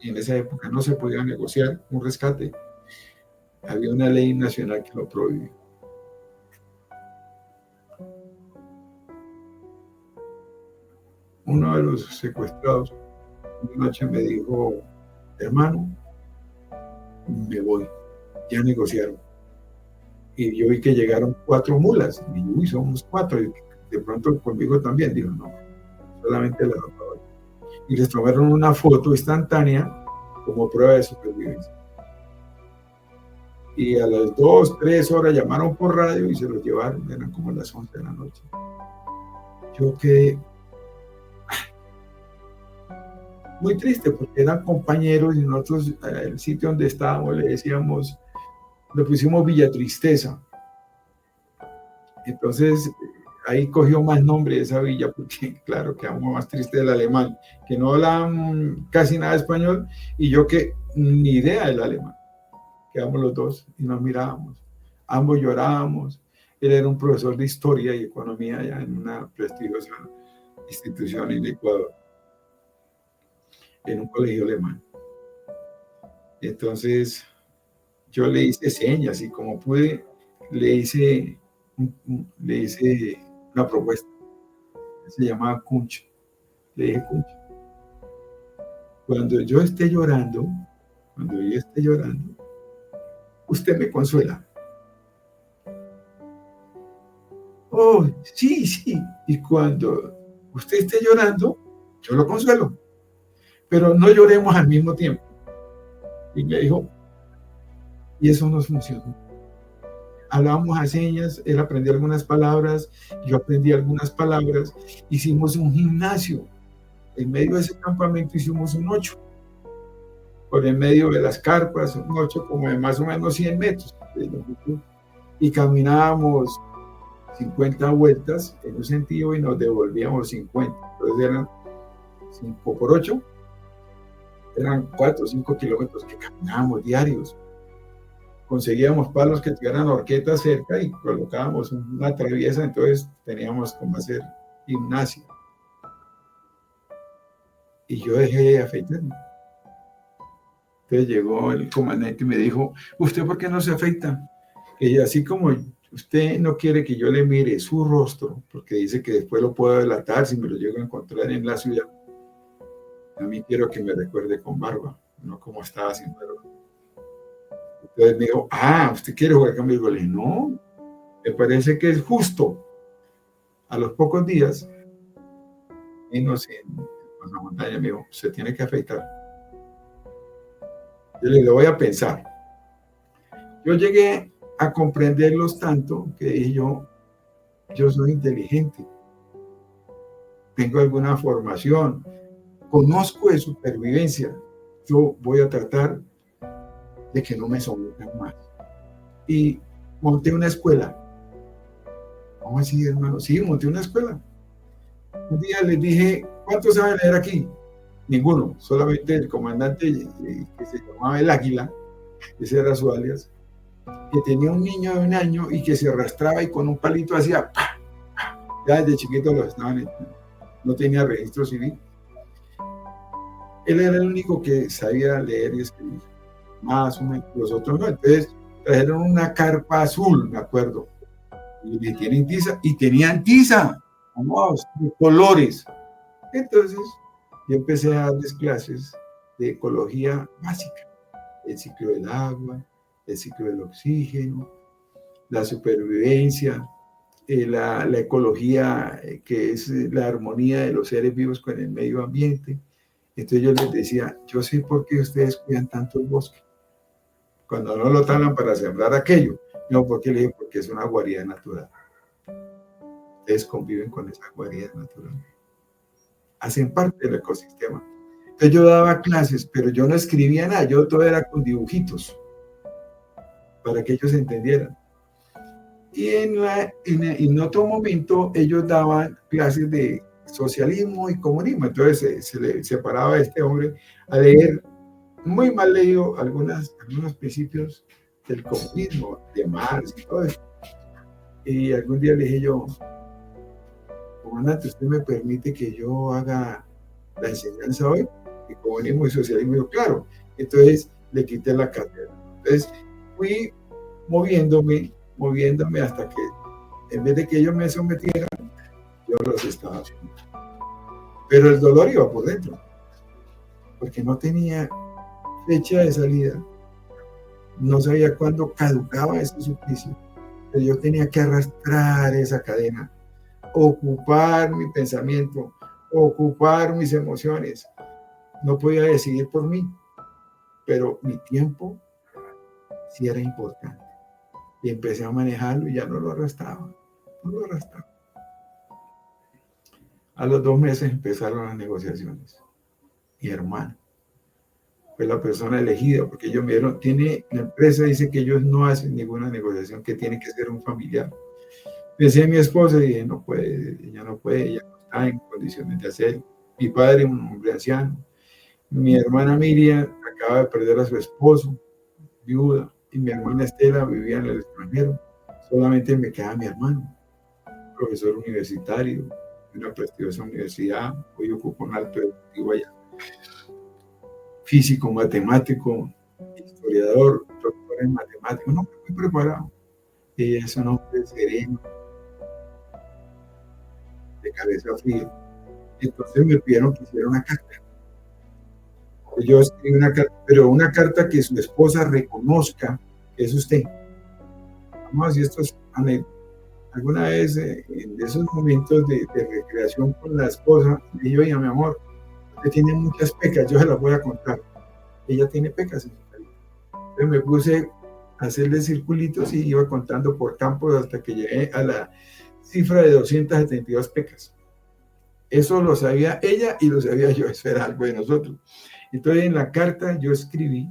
Y en esa época no se podía negociar un rescate. Había una ley nacional que lo prohibía. Uno de los secuestrados una noche me dijo: hermano, me voy, ya negociaron. Y yo vi que llegaron 4 mulas, y uy, somos 4, y de pronto conmigo también. Dijo: no, solamente la doctora. Y les tomaron una foto instantánea como prueba de supervivencia. Y a las 2, 3 horas llamaron por radio y se los llevaron, eran como las 11 de la noche. Yo quedé muy triste porque eran compañeros y nosotros, el sitio donde estábamos, le decíamos, le pusimos Villa Tristeza. Entonces ahí cogió más nombre esa villa porque, claro, quedamos más tristes del alemán, que no hablaban casi nada de español, y yo que ni idea del alemán. Quedamos los dos y nos mirábamos. Ambos llorábamos. Él era un profesor de historia y economía allá en una prestigiosa institución en Ecuador, en un colegio alemán. Entonces yo le hice señas y como pude le hice una propuesta. Se llamaba Kunch. Le dije: Kunch, cuando yo esté llorando, usted me consuela. Oh, sí, sí. Y cuando usted esté llorando, yo lo consuelo. Pero no lloremos al mismo tiempo. Y me dijo, y eso no funcionó. Hablábamos a señas, él aprendió algunas palabras, yo aprendí algunas palabras, hicimos un gimnasio. En medio de ese campamento hicimos un 8. Por en medio de las carpas, un 8 como de más o menos 100 metros de longitud. Y caminábamos 50 vueltas en un sentido y nos devolvíamos 50. Entonces eran 5 por 8, eran 4 o 5 kilómetros que caminábamos diarios. Conseguíamos palos que tuvieran horquetas cerca y colocábamos una traviesa, entonces teníamos como hacer gimnasia. Y yo dejé de afeitarme. Entonces llegó el comandante y me dijo: ¿usted por qué no se afeita? Y así como usted no quiere que yo le mire su rostro, porque dice que después lo puedo delatar si me lo llego a encontrar en la ciudad, a mí quiero que me recuerde con barba, no como estaba sin barba. Entonces me dijo: ¿usted quiere jugar conmigo? Le dije: no, me parece que es justo. A los pocos días, en la montaña, me dijo: se tiene que afeitar. Yo le voy a pensar. Yo llegué a comprenderlos tanto que dije yo soy inteligente, tengo alguna formación, conozco de supervivencia, yo voy a tratar de que no me sometan más. Y monté una escuela. ¿Cómo así, hermano? Sí, monté una escuela. Un día les dije: ¿cuántos saben leer aquí? Ninguno, solamente el comandante que se llamaba el Águila, ese era su alias, que tenía un niño de 1 año y que se arrastraba y con un palito hacía ¡pah! Ya desde chiquito lo estaban, no tenía registro civil. Él era el único que sabía leer y escribir, más o menos, los otros no. Entonces trajeron una carpa azul, me acuerdo, y le tienen tiza, y tenían tiza, vamos, de colores. Entonces yo empecé a darles clases de ecología básica, el ciclo del agua, el ciclo del oxígeno, la supervivencia, la ecología, que es la armonía de los seres vivos con el medio ambiente. Entonces yo les decía, yo sé por qué ustedes cuidan tanto el bosque, cuando no lo talan para sembrar aquello. No, porque le dije, porque es una guarida natural. Ustedes conviven con esa guarida natural. Hacen parte del ecosistema. Entonces yo daba clases, pero yo no escribía nada, yo todo era con dibujitos, para que ellos entendieran. Y en otro momento ellos daban clases de socialismo y comunismo. Entonces se le separaba a este hombre a leer, muy mal leído, algunos principios del comunismo, de Marx y todo eso. Y algún día le dije yo, comandante, ¿usted me permite que yo haga la enseñanza hoy? De comunismo y socialismo. Y yo, claro. Entonces le quité la cátedra. Entonces fui moviéndome hasta que, en vez de que ellos me sometieran, yo los estaba haciendo. Pero el dolor iba por dentro, porque no tenía fecha de salida, no sabía cuándo caducaba ese suplicio, pero yo tenía que arrastrar esa cadena, ocupar mi pensamiento, ocupar mis emociones. No podía decidir por mí, pero mi tiempo sí era importante. Y empecé a manejarlo y ya no lo arrastraba, no lo arrastraba. A los 2 meses empezaron las negociaciones. Mi hermano fue la persona elegida, porque ellos me dieron, la empresa dice que ellos no hacen ninguna negociación, que tiene que ser un familiar. Pensé en mi esposa y dije, no puede, ella no está en condiciones de hacerlo. Mi padre, un hombre anciano. Mi hermana Miriam acaba de perder a su esposo, viuda, y mi hermana Estela vivía en el extranjero. Solamente me queda mi hermano, profesor universitario de una prestigiosa universidad, hoy ocupa un alto ejecutivo allá. Físico, matemático, historiador, doctor en matemáticas, un hombre muy preparado. Y es un hombre sereno, de cabeza fría. Entonces me pidieron que hiciera una carta. Yo escribí una carta, pero una carta que su esposa reconozca que es usted. Vamos a decir esto es anécdota. Alguna vez, en esos momentos de recreación con la esposa, le dije, oye, mi amor, usted tiene muchas pecas, yo se las voy a contar. Ella tiene pecas en su carita. Entonces me puse a hacerle circulitos y iba contando por campos hasta que llegué a la cifra de 272 pecas. Eso lo sabía ella y lo sabía yo, eso era algo de nosotros. Entonces en la carta yo escribí,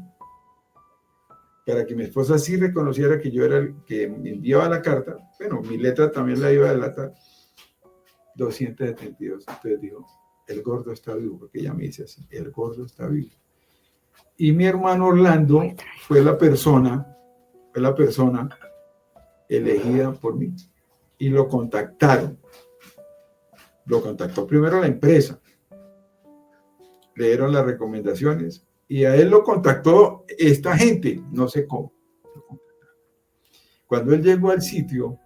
para que mi esposa sí reconociera que yo era el que me enviaba la carta, bueno, mi letra también la iba a delatar, 272. Entonces dijo, el gordo está vivo, porque ella me dice así, el gordo está vivo. Y mi hermano Orlando fue la persona elegida por mí. Y lo contactaron. Lo contactó primero la empresa. Le dieron las recomendaciones y a él lo contactó esta gente, no sé cómo. Cuando él llegó al sitio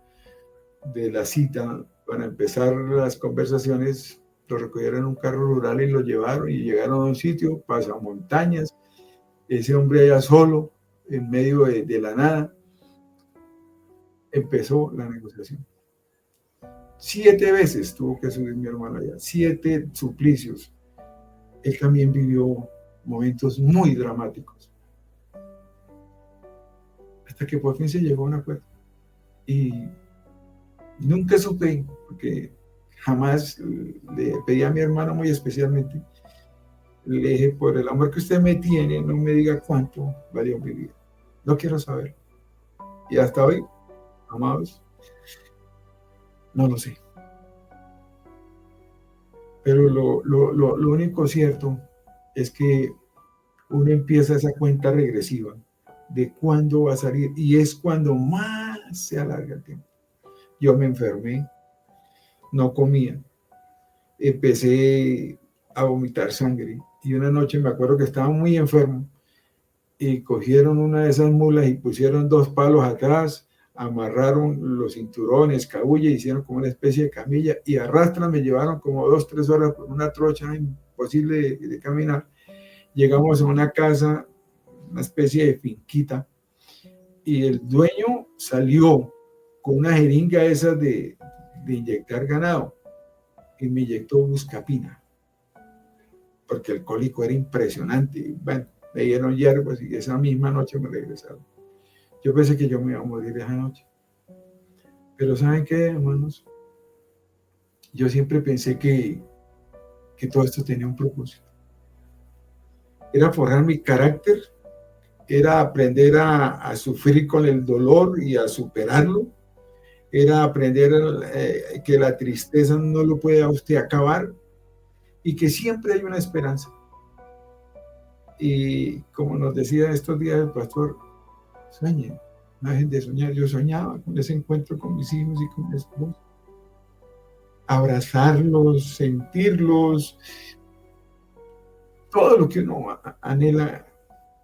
de la cita para empezar las conversaciones, lo recogieron en un carro rural y lo llevaron y llegaron a un sitio, pasamontañas, ese hombre allá solo, en medio de la nada, empezó la negociación. 7 veces tuvo que subir mi hermano allá, 7 suplicios. Él también vivió momentos muy dramáticos. Hasta que por fin se llegó a un acuerdo. Y nunca supe, porque jamás le pedí a mi hermano muy especialmente, le dije, por el amor que usted me tiene, no me diga cuánto valió mi vida. No quiero saber. Y hasta hoy, amados, no lo sé. Pero lo único cierto es que uno empieza esa cuenta regresiva de cuándo va a salir y es cuando más se alarga el tiempo. Yo me enfermé, no comía, empecé a vomitar sangre, Y una noche me acuerdo que estaba muy enfermo y cogieron una de esas mulas y pusieron 2 palos atrás, amarraron los cinturones, cabulla, hicieron como una especie de camilla y arrastran, me llevaron como 2, 3 horas por una trocha imposible de caminar. Llegamos a una casa, una especie de finquita, y el dueño salió con una jeringa esas de inyectar ganado y me inyectó buscapina, porque el cólico era impresionante. Bueno, me dieron hierbas y esa misma noche me regresaron. Yo pensé que yo me iba a morir esa noche. Pero ¿saben qué, hermanos? Yo siempre pensé que todo esto tenía un propósito. Era forjar mi carácter, era aprender a sufrir con el dolor y a superarlo, era aprender que la tristeza no lo puede a usted acabar y que siempre hay una esperanza. Y como nos decía estos días el pastor, sueñen, no dejen de soñar. Yo soñaba con ese encuentro con mis hijos y con mi esposa. Abrazarlos, sentirlos, todo lo que uno anhela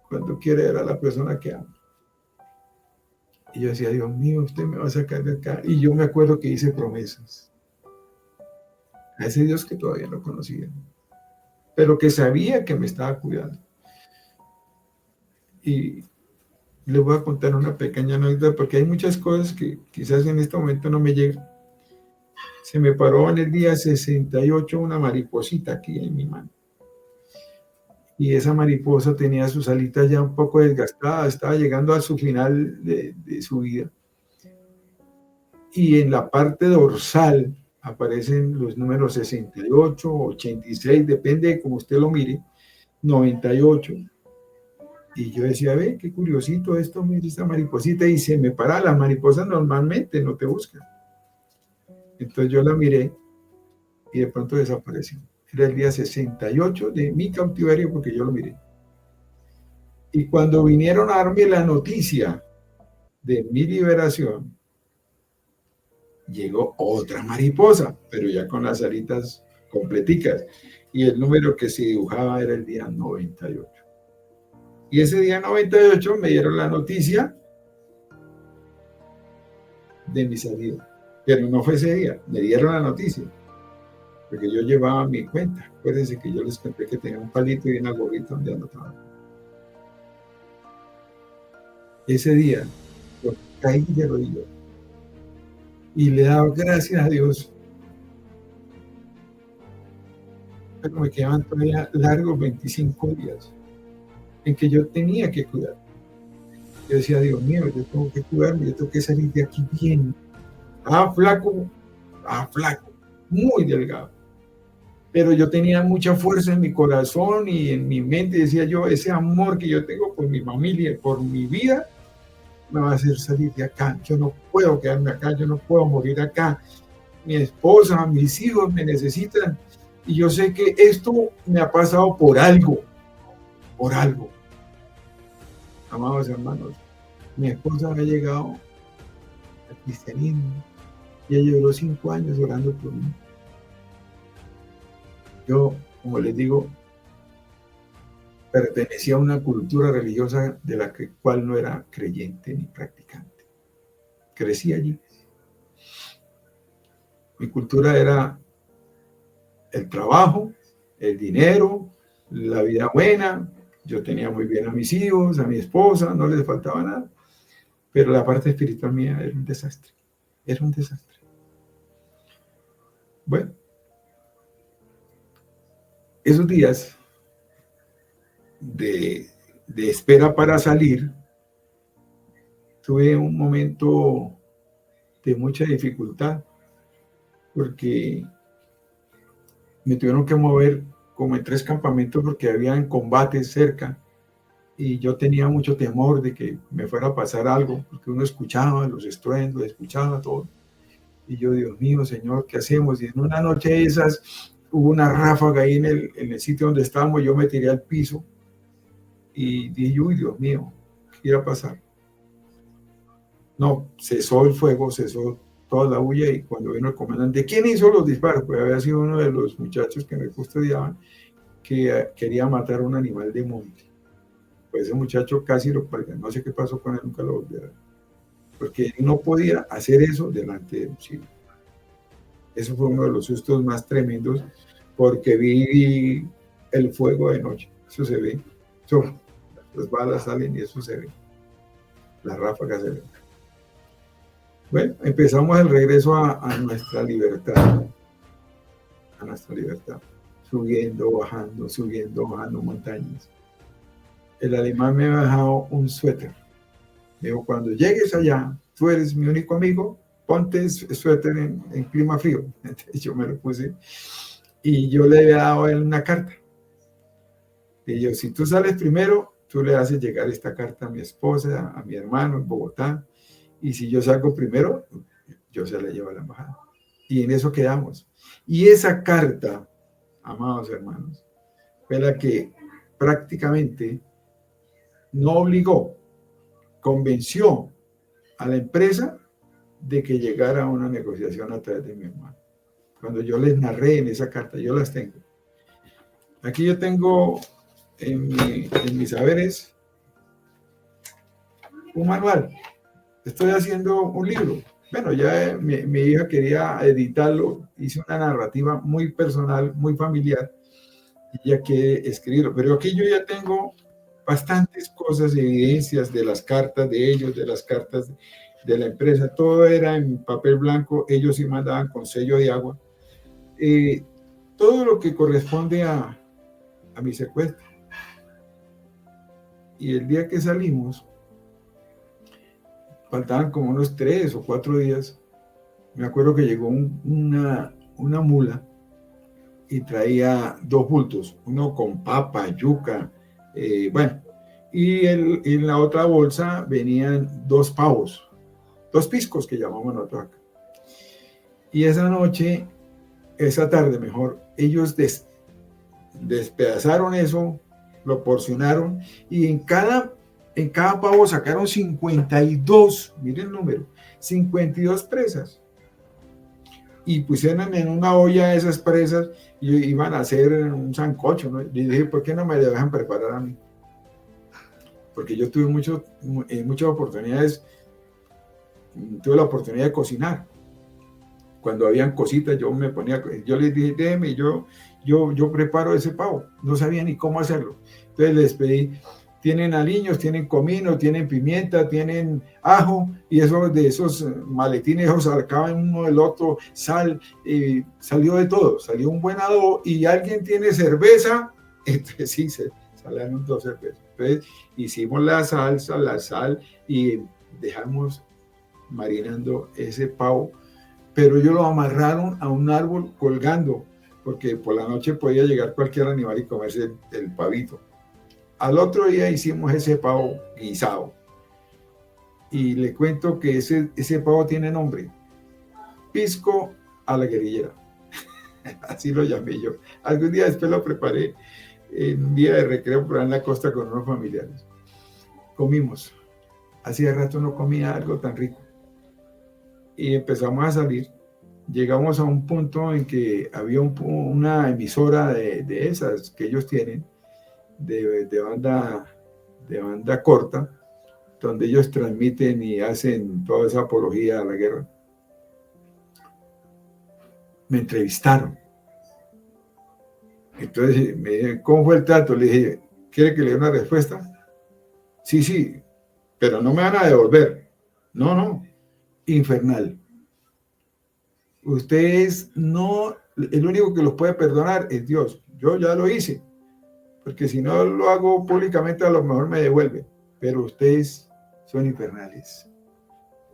cuando quiere ver a la persona que ama. Y yo decía, Dios mío, usted me va a sacar de acá. Y yo me acuerdo que hice promesas a ese Dios que todavía no conocía, pero que sabía que me estaba cuidando. Y les voy a contar una pequeña anécdota, porque hay muchas cosas que quizás en este momento no me llegan. Se me paró en el día 68 una mariposita aquí en mi mano. Y esa mariposa tenía sus alitas ya un poco desgastadas, estaba llegando a su final de su vida. Y en la parte dorsal aparecen los números 68, 86, depende de cómo usted lo mire, 98. Y yo decía, ve, qué curiosito esto, mira esta mariposita, y se me para. Las mariposas normalmente no te buscan. Entonces yo la miré y de pronto desapareció. Era el día 68 de mi cautiverio porque yo lo miré. Y cuando vinieron a darme la noticia de mi liberación, llegó otra mariposa, pero ya con las alitas completicas. Y el número que se dibujaba era el día 98. Y ese día 98 me dieron la noticia de mi salida. Pero no fue ese día, me dieron la noticia. Porque yo llevaba mi cuenta. Acuérdense que yo les conté que tenía un palito y una gorrita donde anotaba. Ese día yo caí de rodillas y le daba gracias a Dios. Pero me quedaban todavía largos 25 días en que yo tenía que cuidar. Yo decía, Dios mío, yo tengo que cuidarme, yo tengo que salir de aquí bien. Flaco, muy delgado. Pero yo tenía mucha fuerza en mi corazón y en mi mente. Decía yo, ese amor que yo tengo por mi familia, por mi vida, me va a hacer salir de acá. Yo no puedo quedarme acá, yo no puedo morir acá. Mi esposa, mis hijos me necesitan. Y yo sé que esto me ha pasado por algo. Por algo. Amados hermanos, mi esposa ha llegado al cristianismo. Ella lloró 5 años orando por mí. Yo, como les digo, pertenecía a una cultura religiosa de la cual no era creyente ni practicante. Crecí allí. Mi cultura era el trabajo, el dinero, la vida buena. Yo tenía muy bien a mis hijos, a mi esposa, no les faltaba nada. Pero la parte espiritual mía era un desastre. Era un desastre. Bueno, esos días de espera para salir, tuve un momento de mucha dificultad porque me tuvieron que mover como en 3 campamentos porque habían combates cerca y yo tenía mucho temor de que me fuera a pasar algo porque uno escuchaba los estruendos, escuchaba todo y yo, Dios mío, Señor, ¿qué hacemos? Y en una noche de esas hubo una ráfaga ahí en el sitio donde estábamos, yo me tiré al piso y dije, uy, Dios mío, ¿qué iba a pasar? No, cesó el fuego, cesó toda la bulla y cuando vino el comandante, ¿quién hizo los disparos? Pues había sido uno de los muchachos que me custodiaban que quería matar a un animal de monte. Pues ese muchacho casi lo paga. No sé qué pasó con él, nunca lo volví a ver. Porque él no podía hacer eso delante de un civil. Eso fue uno de los sustos más tremendos, porque vi el fuego de noche. Eso se ve. Eso, las balas salen y eso se ve. Las ráfagas se ven. Bueno, empezamos el regreso a nuestra libertad. A nuestra libertad. Subiendo, bajando montañas. El alemán me ha dejado un suéter. Me dijo, cuando llegues allá, tú eres mi único amigo, ponte suéter en clima frío. Entonces yo me lo puse y yo le había dado a él una carta. Y yo, si tú sales primero, tú le haces llegar esta carta a mi esposa, a mi hermano en Bogotá, y si yo salgo primero, yo se la llevo a la embajada. Y en eso quedamos. Y esa carta, amados hermanos, fue la que prácticamente no obligó, convenció a la empresa de que llegara a una negociación a través de mi hermano. Cuando yo les narré en esa carta, yo las tengo. Aquí yo tengo en mis saberes un manual. Estoy haciendo un libro. Bueno, ya mi hija quería editarlo, hice una narrativa muy personal, muy familiar, y ya que escribirlo. Pero aquí yo ya tengo bastantes cosas, evidencias de las cartas de ellos, de las cartas de la empresa. Todo era en papel blanco, ellos sí mandaban con sello de agua. Todo lo que corresponde a mi secuestro. Y el día que salimos, faltaban como unos 3 o 4 días, me acuerdo que llegó una mula y traía 2 bultos, uno con papa, yuca, bueno, y en la otra bolsa venían 2 pavos, 2 piscos que llamamos nosotros acá. Y esa tarde mejor, ellos despedazaron eso, lo porcionaron y en cada pavo sacaron 52, miren el número, 52 presas. Y pusieron en una olla esas presas y iban a hacer un sancocho, ¿no? Y dije, ¿por qué no me dejan preparar a mí? Porque yo tuve muchas oportunidades, tuve la oportunidad de cocinar. Cuando habían cositas, yo les dije, déjeme, yo preparo ese pavo. No sabía ni cómo hacerlo. Entonces les pedí, tienen aliños, tienen comino, tienen pimienta, tienen ajo, y eso de esos maletines, esos sacaban uno del otro, sal, salió de todo, salió un buen adobo, y alguien tiene cerveza, entonces sí, salieron 2 cervezas. Entonces hicimos la salsa, la sal, y dejamos marinando ese pavo, pero ellos lo amarraron a un árbol colgando, porque por la noche podía llegar cualquier animal y comerse el pavito. Al otro día hicimos ese pavo guisado. Y le cuento que ese pavo tiene nombre. Pisco a la guerrillera. Así lo llamé yo. Algún día después lo preparé en un día de recreo por ahí en la costa con unos familiares. Comimos. Hacía rato no comía algo tan rico. Y empezamos a salir. Llegamos a un punto en que había una emisora de esas que ellos tienen, de banda corta, donde ellos transmiten y hacen toda esa apología a la guerra. Me entrevistaron. Entonces me dijeron, ¿cómo fue el trato? Le dije, ¿quiere que le dé una respuesta? Sí, pero no me van a devolver. No, infernal. Ustedes no, el único que los puede perdonar es Dios. Yo ya lo hice, porque si no lo hago públicamente a lo mejor me devuelve, pero ustedes son infernales.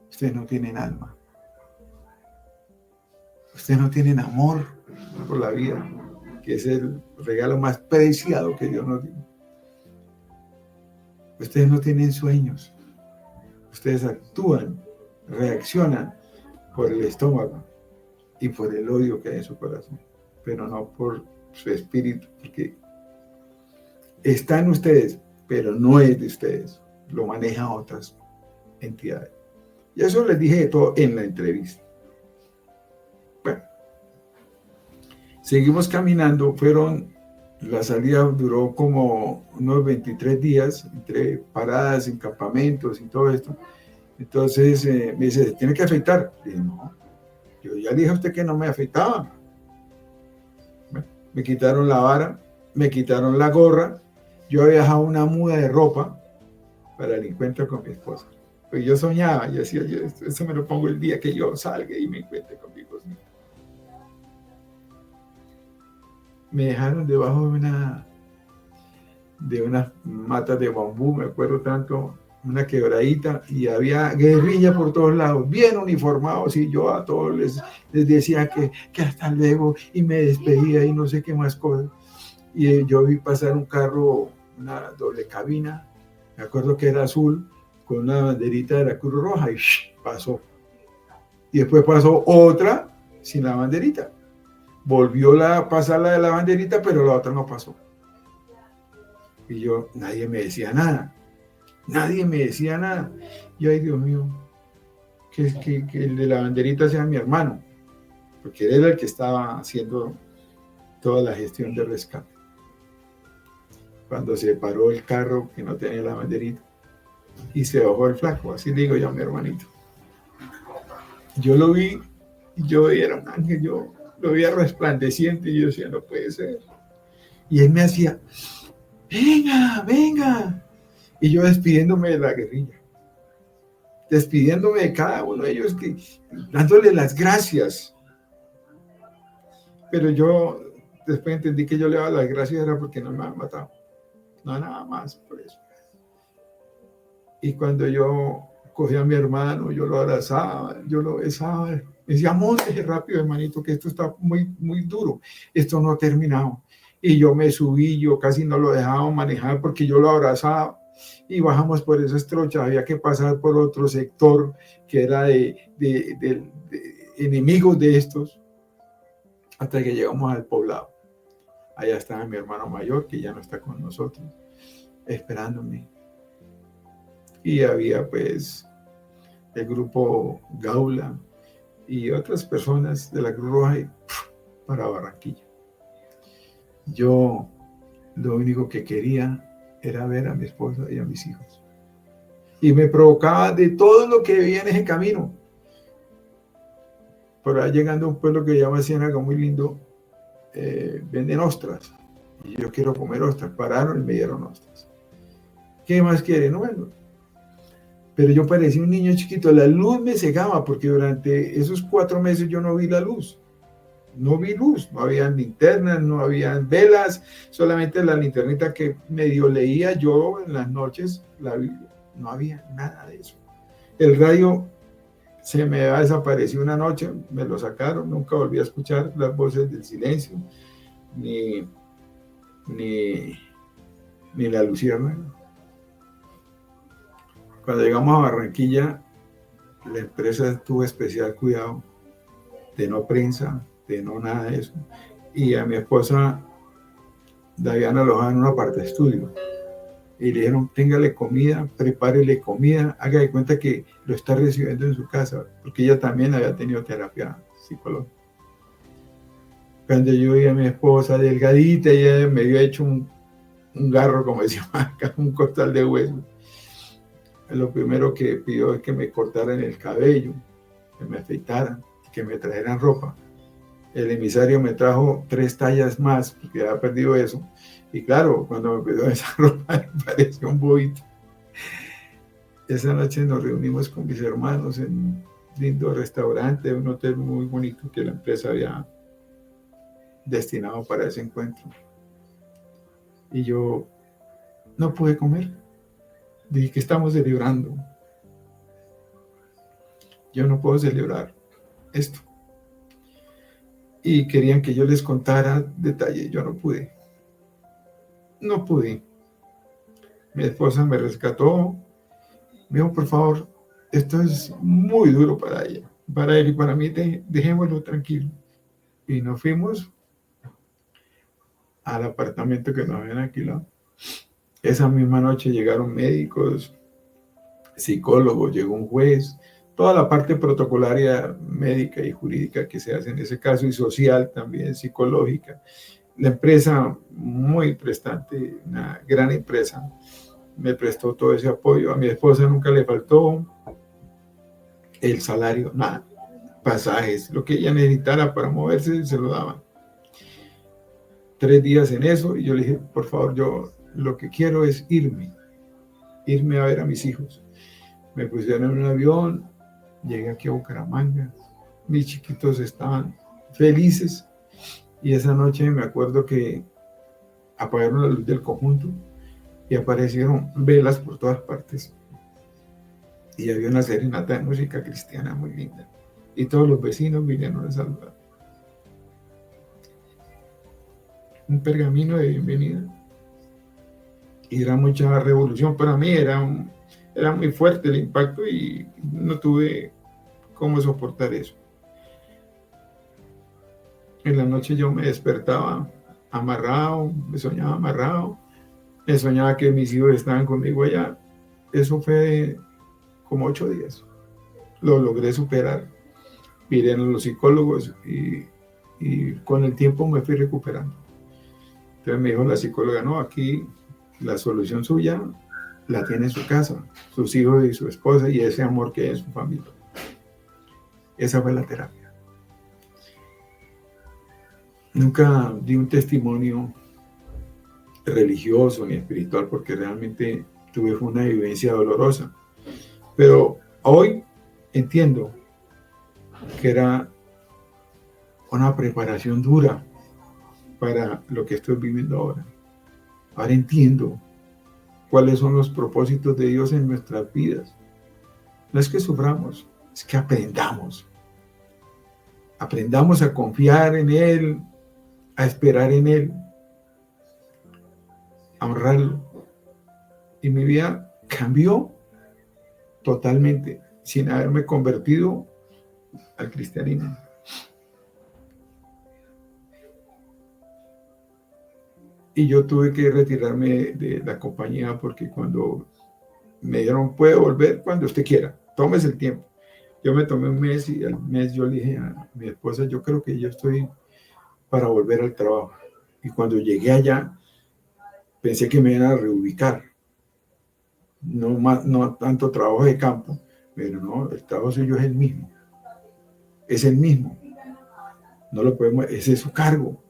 Ustedes no tienen alma. Ustedes no tienen amor por la vida, que es el regalo más preciado que Dios nos dio. Ustedes no tienen sueños. Ustedes actúan, reaccionan por el estómago y por el odio que hay en su corazón, pero no por su espíritu, porque está en ustedes, pero no es de ustedes, lo manejan otras entidades. Y eso les dije de todo en la entrevista. Bueno, seguimos caminando, fueron La salida duró como unos 23 días, entre paradas en campamentos y todo esto. Entonces me dice, ¿se tiene que afeitar? Y dije, no, yo ya dije a usted que no me afeitaba. Bueno, me quitaron la vara, me quitaron la gorra. Yo había dejado una muda de ropa para el encuentro con mi esposa. Pues yo soñaba, yo decía, eso me lo pongo el día que yo salga y me encuentre con mi esposa. Me dejaron debajo de unas matas de bambú, me acuerdo tanto, una quebradita, y había guerrilla por todos lados, bien uniformados, y yo a todos les decía que hasta luego, y me despedía y no sé qué más cosas. Y yo vi pasar un carro, una doble cabina, me acuerdo que era azul, con una banderita de la Cruz Roja, y pasó. Y después pasó otra sin la banderita. Volvió a pasar la de la banderita, pero la otra no pasó. Y yo, nadie me decía nada. Nadie me decía nada. Yo, ay Dios mío, que el de la banderita sea mi hermano, porque él era el que estaba haciendo toda la gestión de rescate. Cuando se paró el carro que no tenía la banderita y se bajó el flaco, así le digo yo a mi hermanito. Yo lo vi, yo era un ángel, yo lo veía resplandeciente y yo decía, no puede ser. Y él me hacía, venga, venga. Y yo despidiéndome de la guerrilla, despidiéndome de cada uno de ellos, dándole las gracias. Pero yo después entendí que yo le daba las gracias era porque no me habían matado. No, nada más por eso. Y cuando yo cogía a mi hermano, yo lo abrazaba, yo lo besaba, me decía, monte rápido, hermanito, que esto está muy, muy duro, esto no ha terminado. Y yo me subí, yo casi no lo dejaba manejar porque yo lo abrazaba y bajamos por esas trochas, había que pasar por otro sector que era de enemigos de estos, hasta que llegamos al poblado. Allá estaba mi hermano mayor, que ya no está con nosotros, esperándome. Y había pues el grupo Gaula y otras personas de la Cruz Roja para Barranquilla. Yo lo único que quería era ver a mi esposa y a mis hijos. Y me provocaba de todo lo que veía en ese camino. Por ahí llegando a un pueblo que se llama Ciénaga, muy lindo, venden ostras. Y yo quiero comer ostras. Pararon y me dieron ostras. ¿Qué más quieren? No, bueno. Pero yo parecía un niño chiquito. La luz me cegaba porque durante esos 4 meses yo no vi la luz. No vi luz, no había linternas, no había velas, solamente la linternita que medio leía yo en las noches, la Biblia. No había nada de eso. El radio se me desapareció una noche, me lo sacaron, nunca volví a escuchar las voces del silencio, ni la luciérnaga. Cuando llegamos a Barranquilla, la empresa tuvo especial cuidado de no prensa, de no nada de eso. Y a mi esposa la habían alojado en una parte de estudio. Y le dijeron, téngale comida, prepárele comida, haga de cuenta que lo está recibiendo en su casa, porque ella también había tenido terapia psicológica. Cuando yo vi a mi esposa delgadita, ella me había hecho un garro, como decíamos acá, un costal de hueso. Lo primero que pidió es que me cortaran el cabello, que me afeitaran, que me trajeran ropa. El emisario me trajo 3 tallas más, porque había perdido eso. Y claro, cuando me pidió esa ropa, me pareció un bobito. Esa noche nos reunimos con mis hermanos en un lindo restaurante, un hotel muy bonito que la empresa había destinado para ese encuentro. Y yo no pude comer. Dije, ¿qué estamos celebrando? Yo no puedo celebrar esto. Y querían que yo les contara detalles. Yo no pude. No pude. Mi esposa me rescató. Me dijo, por favor, esto es muy duro para ella. Para él y para mí, dejémoslo tranquilo. Y nos fuimos al apartamento que nos habían alquilado. Esa misma noche llegaron médicos, psicólogos, llegó un juez, toda la parte protocolaria médica y jurídica que se hace en ese caso, y social también, psicológica. La empresa muy prestante, una gran empresa, me prestó todo ese apoyo. A mi esposa nunca le faltó el salario, nada, pasajes, lo que ella necesitara para moverse, se lo daban. 3 días en eso y yo le dije, por favor, yo lo que quiero es irme a ver a mis hijos. Me pusieron en un avión, llegué aquí a Bucaramanga, mis chiquitos estaban felices y esa noche me acuerdo que apagaron la luz del conjunto y aparecieron velas por todas partes y había una serenata de música cristiana muy linda y todos los vecinos vinieron a saludar. Un pergamino de bienvenida y era mucha revolución para mí, era muy fuerte el impacto y no tuve cómo soportar eso. En la noche yo me despertaba amarrado, me soñaba que mis hijos estaban conmigo allá. Eso fue como 8 días. Lo logré superar. Miré a los psicólogos y con el tiempo me fui recuperando. Entonces me dijo la psicóloga, no, aquí la solución suya la tiene en su casa, sus hijos y su esposa y ese amor que hay en su familia. Esa fue la terapia. Nunca di un testimonio religioso ni espiritual porque realmente tuve una vivencia dolorosa. Pero hoy entiendo que era una preparación dura para lo que estoy viviendo ahora. Ahora entiendo cuáles son los propósitos de Dios en nuestras vidas. No es que suframos, es que aprendamos. Aprendamos a confiar en Él, a esperar en Él, a honrarlo. Y mi vida cambió totalmente sin haberme convertido al cristianismo. Y yo tuve que retirarme de la compañía porque cuando me dijeron, puede volver cuando usted quiera, tómese el tiempo. Yo me tomé un mes y al mes yo le dije a mi esposa, yo creo que yo estoy para volver al trabajo. Y cuando llegué allá, pensé que me iban a reubicar. No tanto trabajo de campo, pero no, el trabajo suyo es el mismo. Es el mismo. No lo podemos, ese es su cargo.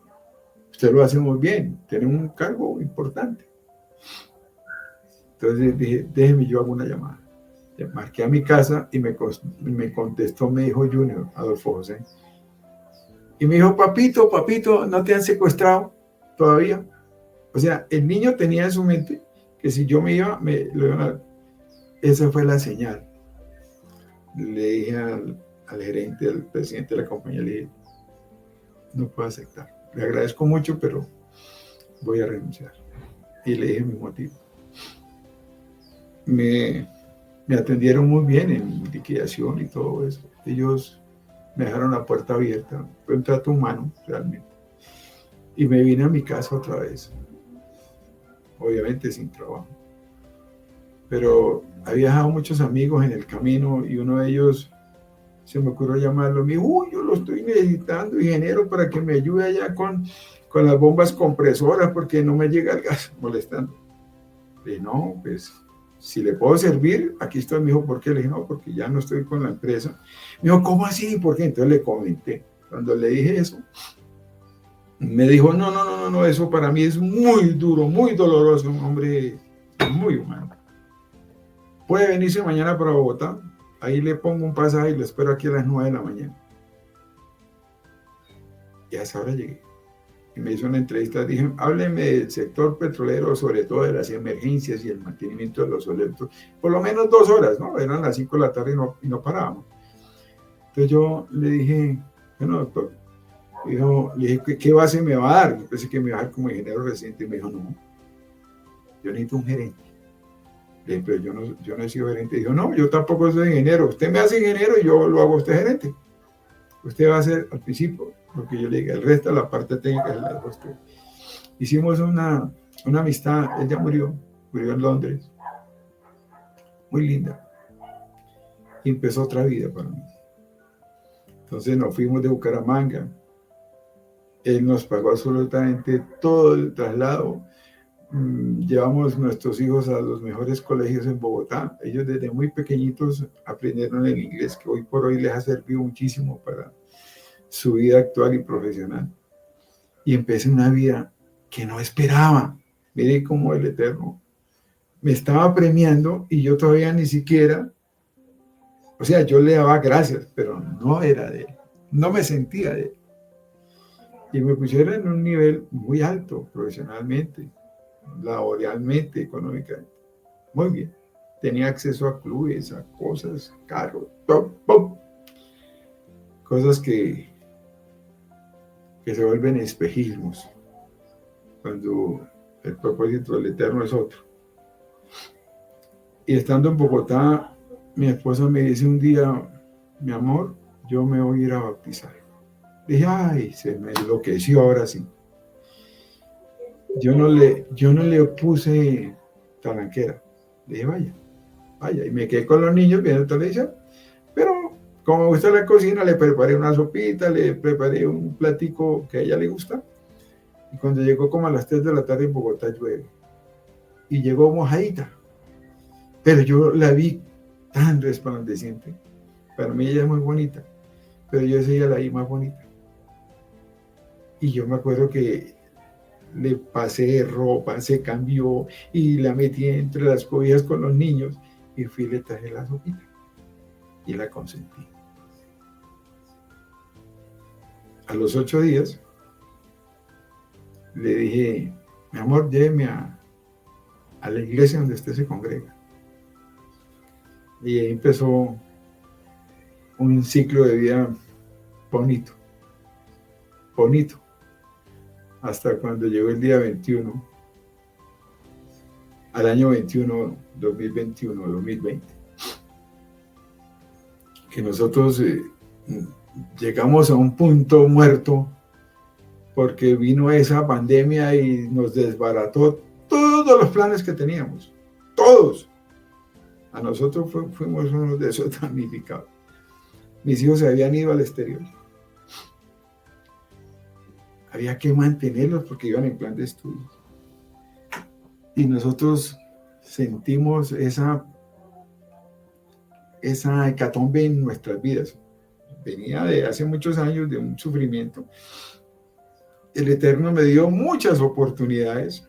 Usted lo hace muy bien, tiene un cargo importante. Entonces dije, déjeme yo hago una llamada. Marqué a mi casa y me contestó mi hijo Junior, Adolfo José. Y me dijo, papito, ¿no te han secuestrado todavía? O sea, el niño tenía en su mente que si yo me iba, lo iban a... Esa fue la señal. Le dije al gerente, al presidente de la compañía, le dije, no puedo aceptar. Le agradezco mucho, pero voy a renunciar. Y le dije mi motivo. Me atendieron muy bien en liquidación y todo eso. Ellos me dejaron la puerta abierta. Fue un trato humano, realmente. Y me vine a mi casa otra vez. Obviamente sin trabajo. Pero había dejado muchos amigos en el camino y uno de ellos se me ocurrió llamarlo. Me dijo, uy, yo lo estoy necesitando, ingeniero, para que me ayude allá con las bombas compresoras porque no me llega el gas, molestando. Le dije, no, pues si le puedo servir, aquí estoy. Me dijo, ¿por qué? Le dije, no, porque ya no estoy con la empresa. Me dijo, ¿cómo así? ¿Por qué? Entonces le comenté. Cuando le dije eso, me dijo, no, eso para mí es muy duro, muy doloroso, un hombre muy humano. Puede venirse mañana para Bogotá, ahí le pongo un pasaje y lo espero aquí a las 9 de la mañana. Y a esa hora llegué. Y me hizo una entrevista, dije, hábleme del sector petrolero, sobre todo de las emergencias y el mantenimiento de los oleoductos, por lo menos 2 horas, ¿no? Eran las 5 de la tarde y no parábamos. Entonces yo le dije, bueno, doctor, le dije, ¿qué base me va a dar? Yo pensé que me iba a dar como ingeniero residente, y me dijo, no, yo necesito un gerente. Le dije, pero yo no he sido gerente. Dijo, no, yo tampoco soy ingeniero, usted me hace ingeniero y yo lo hago a usted gerente. Usted va a hacer al principio lo que yo le diga, el resto, la parte técnica, la de usted. Hicimos una amistad, ella murió en Londres, muy linda, y empezó otra vida para mí. Entonces nos fuimos de Bucaramanga, Él nos pagó absolutamente todo el traslado. Llevamos nuestros hijos a los mejores colegios en Bogotá. Ellos desde muy pequeñitos aprendieron el inglés, que hoy por hoy les ha servido muchísimo para su vida actual y profesional. Y empecé una vida que no esperaba. Mire cómo el Eterno me estaba premiando y yo todavía ni siquiera, o sea, yo le daba gracias, pero no era de él, no me sentía de él. Y me pusieron en un nivel muy alto profesionalmente, laboralmente, económicamente. Muy bien. Tenía acceso a clubes, a cosas, carros, top. Cosas que se vuelven espejismos cuando el propósito del Eterno es otro. Y estando en Bogotá, mi esposa me dice un día, mi amor, yo me voy a ir a bautizar. Dije, ay, se me enloqueció ahora sí. Yo no le puse talanquera. Le dije, vaya. Y me quedé con los niños viendo televisión. Pero como me gusta la cocina, le preparé una sopita, le preparé un platico que a ella le gusta. Y cuando llegó como a las 3 de la tarde en Bogotá llueve. Y llegó mojadita. Pero yo la vi tan resplandeciente. Para mí ella es muy bonita. Pero yo esa la vi más bonita. Y yo me acuerdo que le pasé ropa, se cambió y la metí entre las cobijas con los niños y fui y le traje la sopita y la consentí. A los 8 días le dije, mi amor, lléveme a la iglesia donde usted se congrega. Y ahí empezó un ciclo de vida bonito, hasta cuando llegó el día 21, al año 21, 2020, que nosotros llegamos a un punto muerto porque vino esa pandemia y nos desbarató todos los planes que teníamos, todos. A nosotros fuimos uno de esos damnificados. Mis hijos se habían ido al exterior. Había que mantenerlos porque iban en plan de estudio. Y nosotros sentimos esa hecatombe en nuestras vidas. Venía de hace muchos años de un sufrimiento. El Eterno me dio muchas oportunidades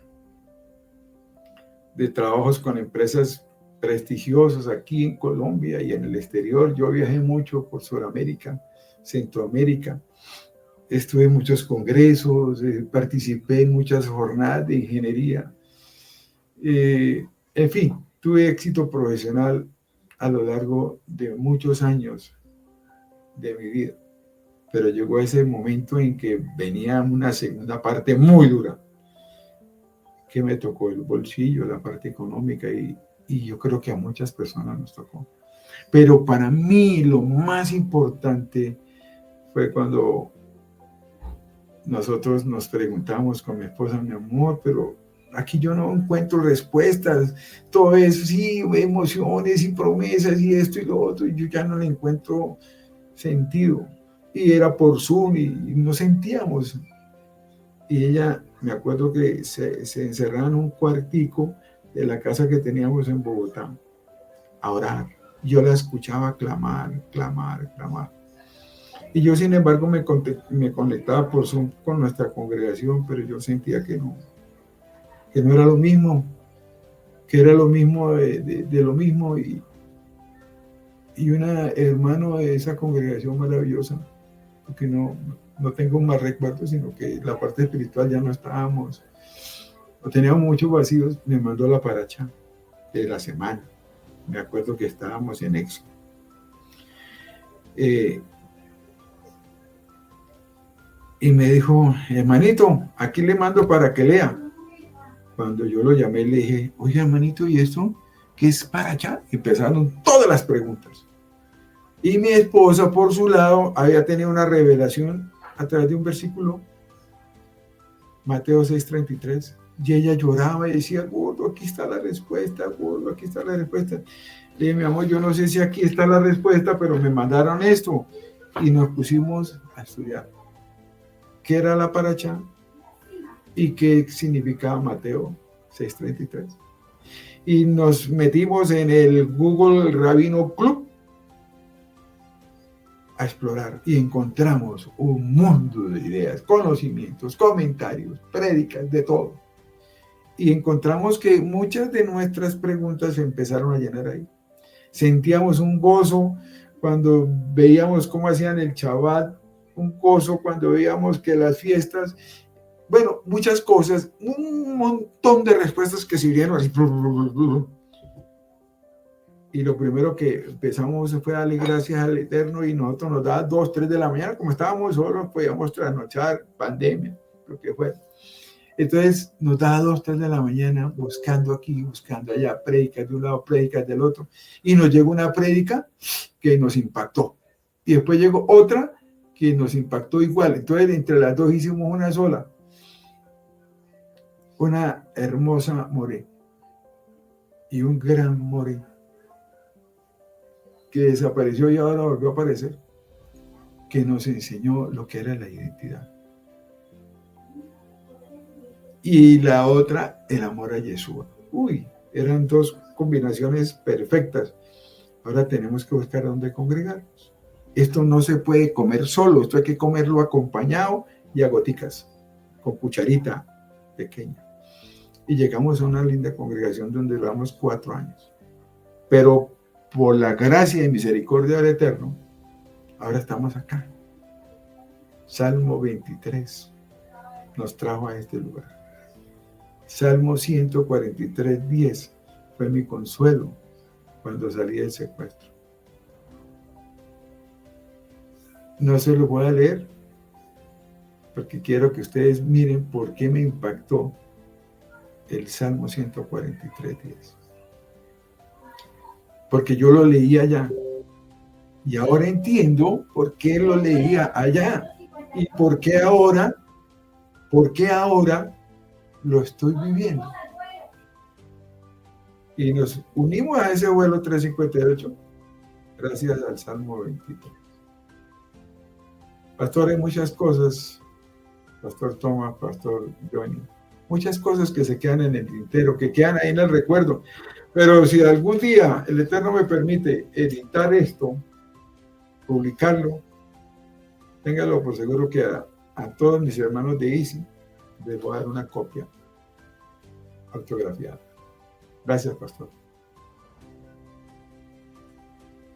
de trabajos con empresas prestigiosas aquí en Colombia y en el exterior. Yo viajé mucho por Sudamérica, Centroamérica. Estuve en muchos congresos, participé en muchas jornadas de ingeniería. En fin, tuve éxito profesional a lo largo de muchos años de mi vida. Pero llegó ese momento en que venía una segunda parte muy dura, que me tocó el bolsillo, la parte económica, y yo creo que a muchas personas nos tocó. Pero para mí lo más importante fue cuando nosotros nos preguntamos con mi esposa, mi amor, pero aquí yo no encuentro respuestas, todo eso, sí, emociones y promesas y esto y lo otro, y yo ya no le encuentro sentido. Y era por Zoom y no sentíamos. Y ella, me acuerdo que se encerraba en un cuartico de la casa que teníamos en Bogotá a orar. Yo la escuchaba clamar. Y yo, sin embargo, me conectaba por Zoom con nuestra congregación, pero yo sentía que no era lo mismo, que era lo mismo de lo mismo. Y una hermano de esa congregación maravillosa, porque no tengo más recuerdos, sino que la parte espiritual ya no estábamos, no teníamos muchos vacíos, me mandó la paracha de la semana. Me acuerdo que estábamos en Éxodo. Y me dijo, hermanito, aquí le mando para que lea. Cuando yo lo llamé, le dije, oye, hermanito, ¿y esto qué es paracha? Empezaron todas las preguntas. Y mi esposa, por su lado, había tenido una revelación a través de un versículo, Mateo 6:33, y ella lloraba y decía, gordo, aquí está la respuesta, gordo, aquí está la respuesta. Le dije, mi amor, yo no sé si aquí está la respuesta, pero me mandaron esto. Y nos pusimos a estudiar. qué era la paracha y qué significaba Mateo 6:33. Y nos metimos en el Google Rabino Club a explorar y encontramos un mundo de ideas, conocimientos, comentarios, prédicas, de todo. Y encontramos que muchas de nuestras preguntas se empezaron a llenar ahí. Sentíamos un gozo cuando veíamos cómo hacían el Shabbat, un gozo cuando veíamos que las fiestas, bueno, muchas cosas, un montón de respuestas que se dieron así. Y lo primero que empezamos fue darle gracias al Eterno, y nosotros nos daba 2, 3 de la mañana, como estábamos solos, podíamos trasnochar, pandemia, lo que fuera. Entonces nos daba 2, 3 de la mañana buscando aquí, buscando allá, prédicas de un lado, prédicas del otro, y nos llegó una prédica que nos impactó, y después llegó otra que nos impactó igual. Entonces entre las dos hicimos una sola, una hermosa moré y un gran moré que desapareció y ahora volvió a aparecer, que nos enseñó lo que era la identidad. Y la otra, el amor a Yeshua. Uy, eran dos combinaciones perfectas. Ahora tenemos que buscar dónde congregarnos. Esto no se puede comer solo, esto hay que comerlo acompañado y a goticas, con cucharita pequeña. Y llegamos a una linda congregación donde duramos 4 años. Pero por la gracia y misericordia del Eterno, ahora estamos acá. Salmo 23 nos trajo a este lugar. Salmo 143:10 fue mi consuelo cuando salí del secuestro. No se lo voy a leer porque quiero que ustedes miren por qué me impactó el Salmo 143:10. Porque yo lo leía allá y ahora entiendo por qué lo leía allá y por qué ahora lo estoy viviendo. Y nos unimos a ese vuelo 358 gracias al Salmo 23. Pastor, hay muchas cosas, Pastor Tomás, Pastor Johnny, muchas cosas que se quedan en el tintero, que quedan ahí en el recuerdo. Pero si algún día el Eterno me permite editar esto, publicarlo, téngalo por seguro que a todos mis hermanos de ICI les voy a dar una copia autografiada. Gracias, Pastor.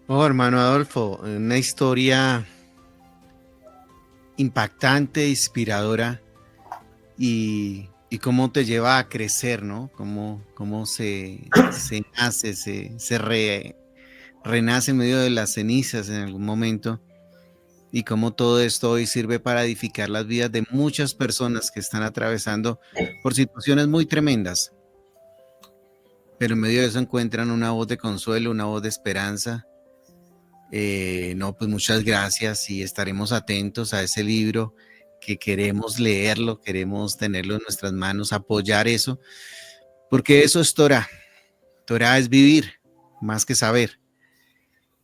Oh, hermano Adolfo, una historia impactante, inspiradora, y cómo te lleva a crecer, ¿no? Cómo se nace, se renace en medio de las cenizas en algún momento, y cómo todo esto hoy sirve para edificar las vidas de muchas personas que están atravesando por situaciones muy tremendas, pero en medio de eso encuentran una voz de consuelo, una voz de esperanza. No, pues muchas gracias, y estaremos atentos a ese libro, que queremos leerlo, queremos tenerlo en nuestras manos, apoyar eso, porque eso es Torah. Torah es vivir más que saber,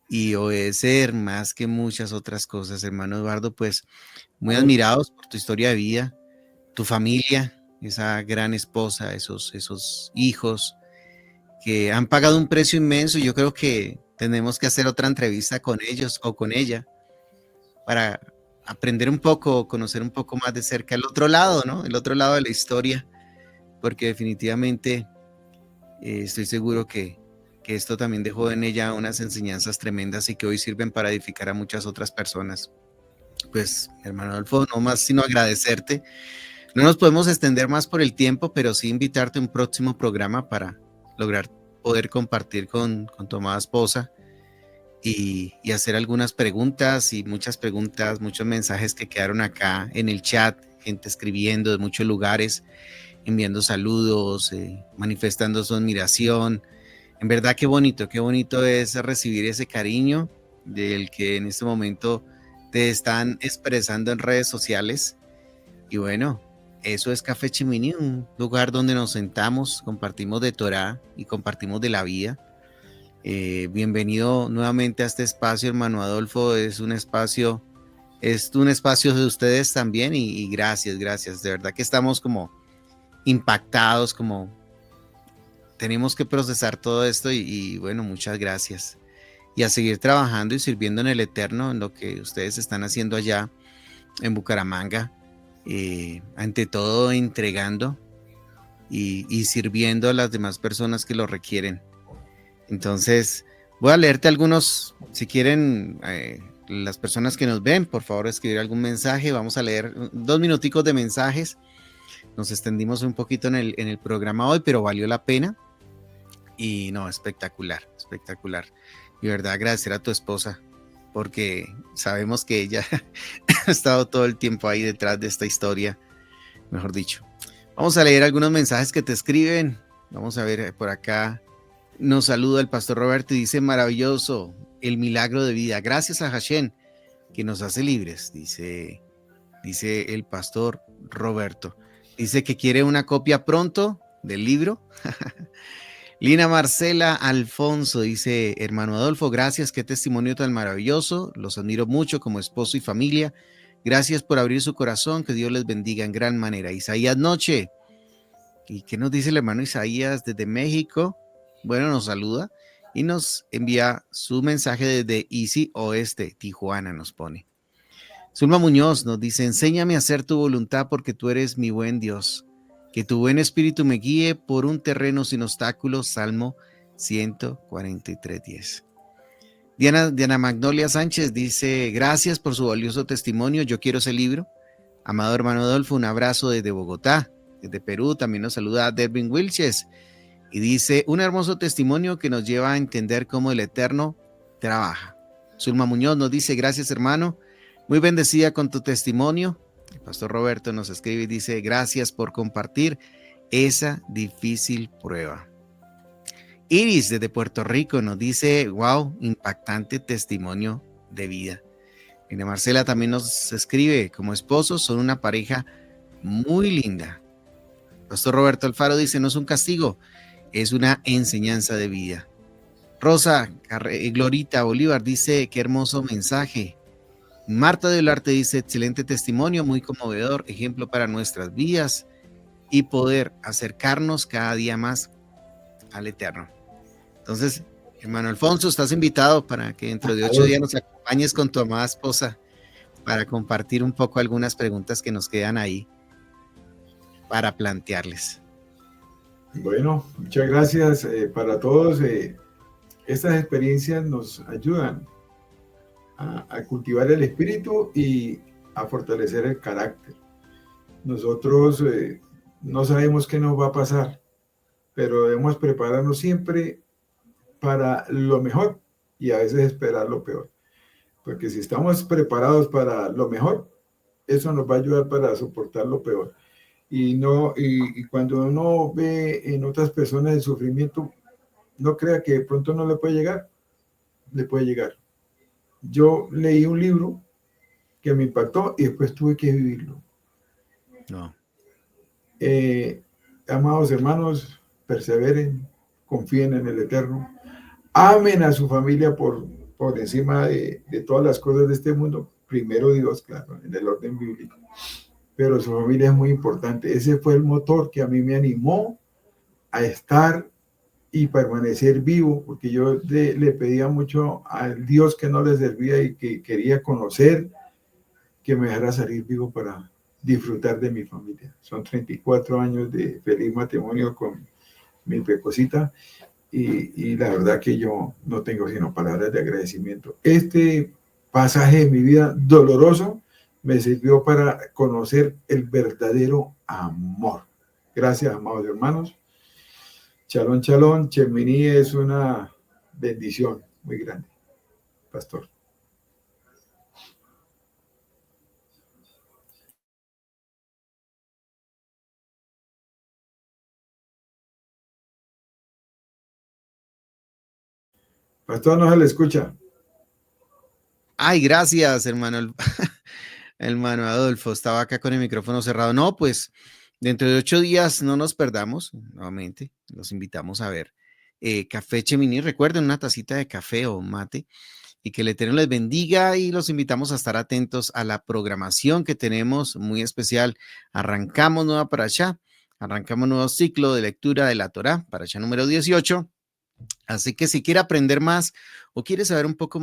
y obedecer más que muchas otras cosas. Hermano Eduardo, pues muy admirados por tu historia de vida, tu familia, esa gran esposa, esos hijos que han pagado un precio inmenso. Yo creo que tenemos que hacer otra entrevista con ellos o con ella para aprender un poco, conocer un poco más de cerca el otro lado, ¿no? El otro lado de la historia, porque definitivamente estoy seguro que esto también dejó en ella unas enseñanzas tremendas y que hoy sirven para edificar a muchas otras personas. Pues, hermano Adolfo, no más sino agradecerte. No nos podemos extender más por el tiempo, pero sí invitarte a un próximo programa para lograr poder compartir con tu amada esposa y hacer algunas preguntas, y muchas preguntas, muchos mensajes que quedaron acá en el chat, gente escribiendo de muchos lugares, enviando saludos, manifestando su admiración. En verdad, qué bonito es recibir ese cariño del que en este momento te están expresando en redes sociales. Y bueno, eso es Café Chimini, un lugar donde nos sentamos, compartimos de Torah y compartimos de la vida. Bienvenido nuevamente a este espacio, hermano Adolfo. Es un espacio es un espacio de ustedes también y gracias, gracias. De verdad que estamos como impactados, como tenemos que procesar todo esto y bueno, muchas gracias. Y a seguir trabajando y sirviendo en el Eterno, en lo que ustedes están haciendo allá en Bucaramanga, ante todo entregando y sirviendo a las demás personas que lo requieren. Entonces, voy a leerte algunos, si quieren, las personas que nos ven, por favor, escribir algún mensaje. Vamos a leer 2 minuticos de mensajes. Nos extendimos un poquito en el programa hoy, pero valió la pena. Y no, espectacular, espectacular. Y verdad, agradecer a tu esposa, porque sabemos que ella ha estado todo el tiempo ahí detrás de esta historia, mejor dicho. Vamos a leer algunos mensajes que te escriben. Vamos a ver por acá. Nos saluda el pastor Roberto y dice: maravilloso, el milagro de vida. Gracias a Hashem, que nos hace libres, dice el pastor Roberto. Dice que quiere una copia pronto del libro. Lina Marcela Alfonso dice: hermano Adolfo, gracias, qué testimonio tan maravilloso, los admiro mucho como esposo y familia, gracias por abrir su corazón, que Dios les bendiga en gran manera. Isaías Noche, ¿y qué nos dice el hermano Isaías desde México? Bueno, nos saluda y nos envía su mensaje desde Easy Oeste, Tijuana nos pone. Zulma Muñoz nos dice: enséñame a hacer tu voluntad porque tú eres mi buen Dios. Que tu buen espíritu me guíe por un terreno sin obstáculos. Salmo 143:10. Diana Magnolia Sánchez dice: gracias por su valioso testimonio. Yo quiero ese libro. Amado hermano Adolfo, un abrazo desde Bogotá. Desde Perú también nos saluda Derwin Wilches y dice: un hermoso testimonio que nos lleva a entender cómo el Eterno trabaja. Zulma Muñoz nos dice: gracias hermano, muy bendecida con tu testimonio. El pastor Roberto nos escribe y dice: gracias por compartir esa difícil prueba. Iris desde Puerto Rico nos dice: wow, impactante testimonio de vida. Y Marcela también nos escribe: como esposos son una pareja muy linda. Pastor Roberto Alfaro dice: no es un castigo, es una enseñanza de vida. Rosa Glorita Bolívar dice: qué hermoso mensaje. Marta de Olarte dice: excelente testimonio, muy conmovedor, ejemplo para nuestras vidas y poder acercarnos cada día más al Eterno. Entonces, hermano Alfonso, estás invitado para que dentro de 8 días nos acompañes con tu amada esposa para compartir un poco algunas preguntas que nos quedan ahí para plantearles. Bueno, muchas gracias para todos. Estas experiencias nos ayudan a cultivar el espíritu y a fortalecer el carácter. Nosotros no sabemos qué nos va a pasar, pero debemos prepararnos siempre para lo mejor y a veces esperar lo peor. Porque si estamos preparados para lo mejor, eso nos va a ayudar para soportar lo peor. Y cuando uno ve en otras personas el sufrimiento, no crea que de pronto no le puede llegar, le puede llegar. Yo leí un libro que me impactó y después tuve que vivirlo. No. Amados hermanos, perseveren, confíen en el Eterno, amen a su familia por encima de todas las cosas de este mundo. Primero Dios, claro, en el orden bíblico. Pero su familia es muy importante. Ese fue el motor que a mí me animó a estar y permanecer vivo, porque yo le pedía mucho al Dios que no le servía y que quería conocer, que me dejara salir vivo para disfrutar de mi familia. Son 34 años de feliz matrimonio con mi pecosita y la verdad que yo no tengo sino palabras de agradecimiento. Este pasaje de mi vida doloroso me sirvió para conocer el verdadero amor. Gracias, amados hermanos. Chalón, chalón. Chemini es una bendición muy grande, pastor. Pastor, no se le escucha. Ay, gracias, hermano. Hermano Adolfo, estaba acá con el micrófono cerrado. No, pues dentro de 8 días no nos perdamos, nuevamente, los invitamos a ver Café Cheminí. Recuerden, una tacita de café o mate, y que el Eterno les bendiga, y los invitamos a estar atentos a la programación que tenemos muy especial. Arrancamos nueva parashá, arrancamos nuevo ciclo de lectura de la Torá, parashá número 18. Así que si quiere aprender más o quiere saber un poco,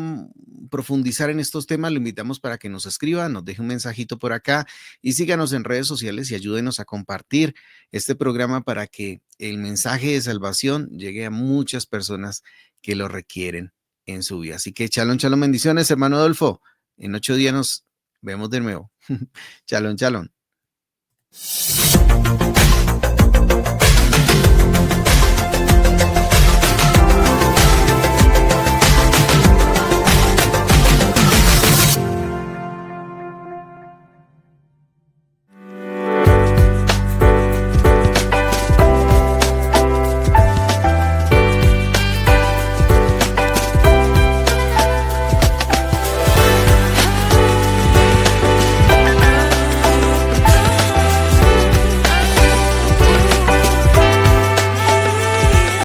profundizar en estos temas, lo invitamos para que nos escriba, nos deje un mensajito por acá y síganos en redes sociales y ayúdenos a compartir este programa para que el mensaje de salvación llegue a muchas personas que lo requieren en su vida. Así que shalom, shalom, bendiciones, hermano Adolfo. En 8 días nos vemos de nuevo. Shalom, shalom.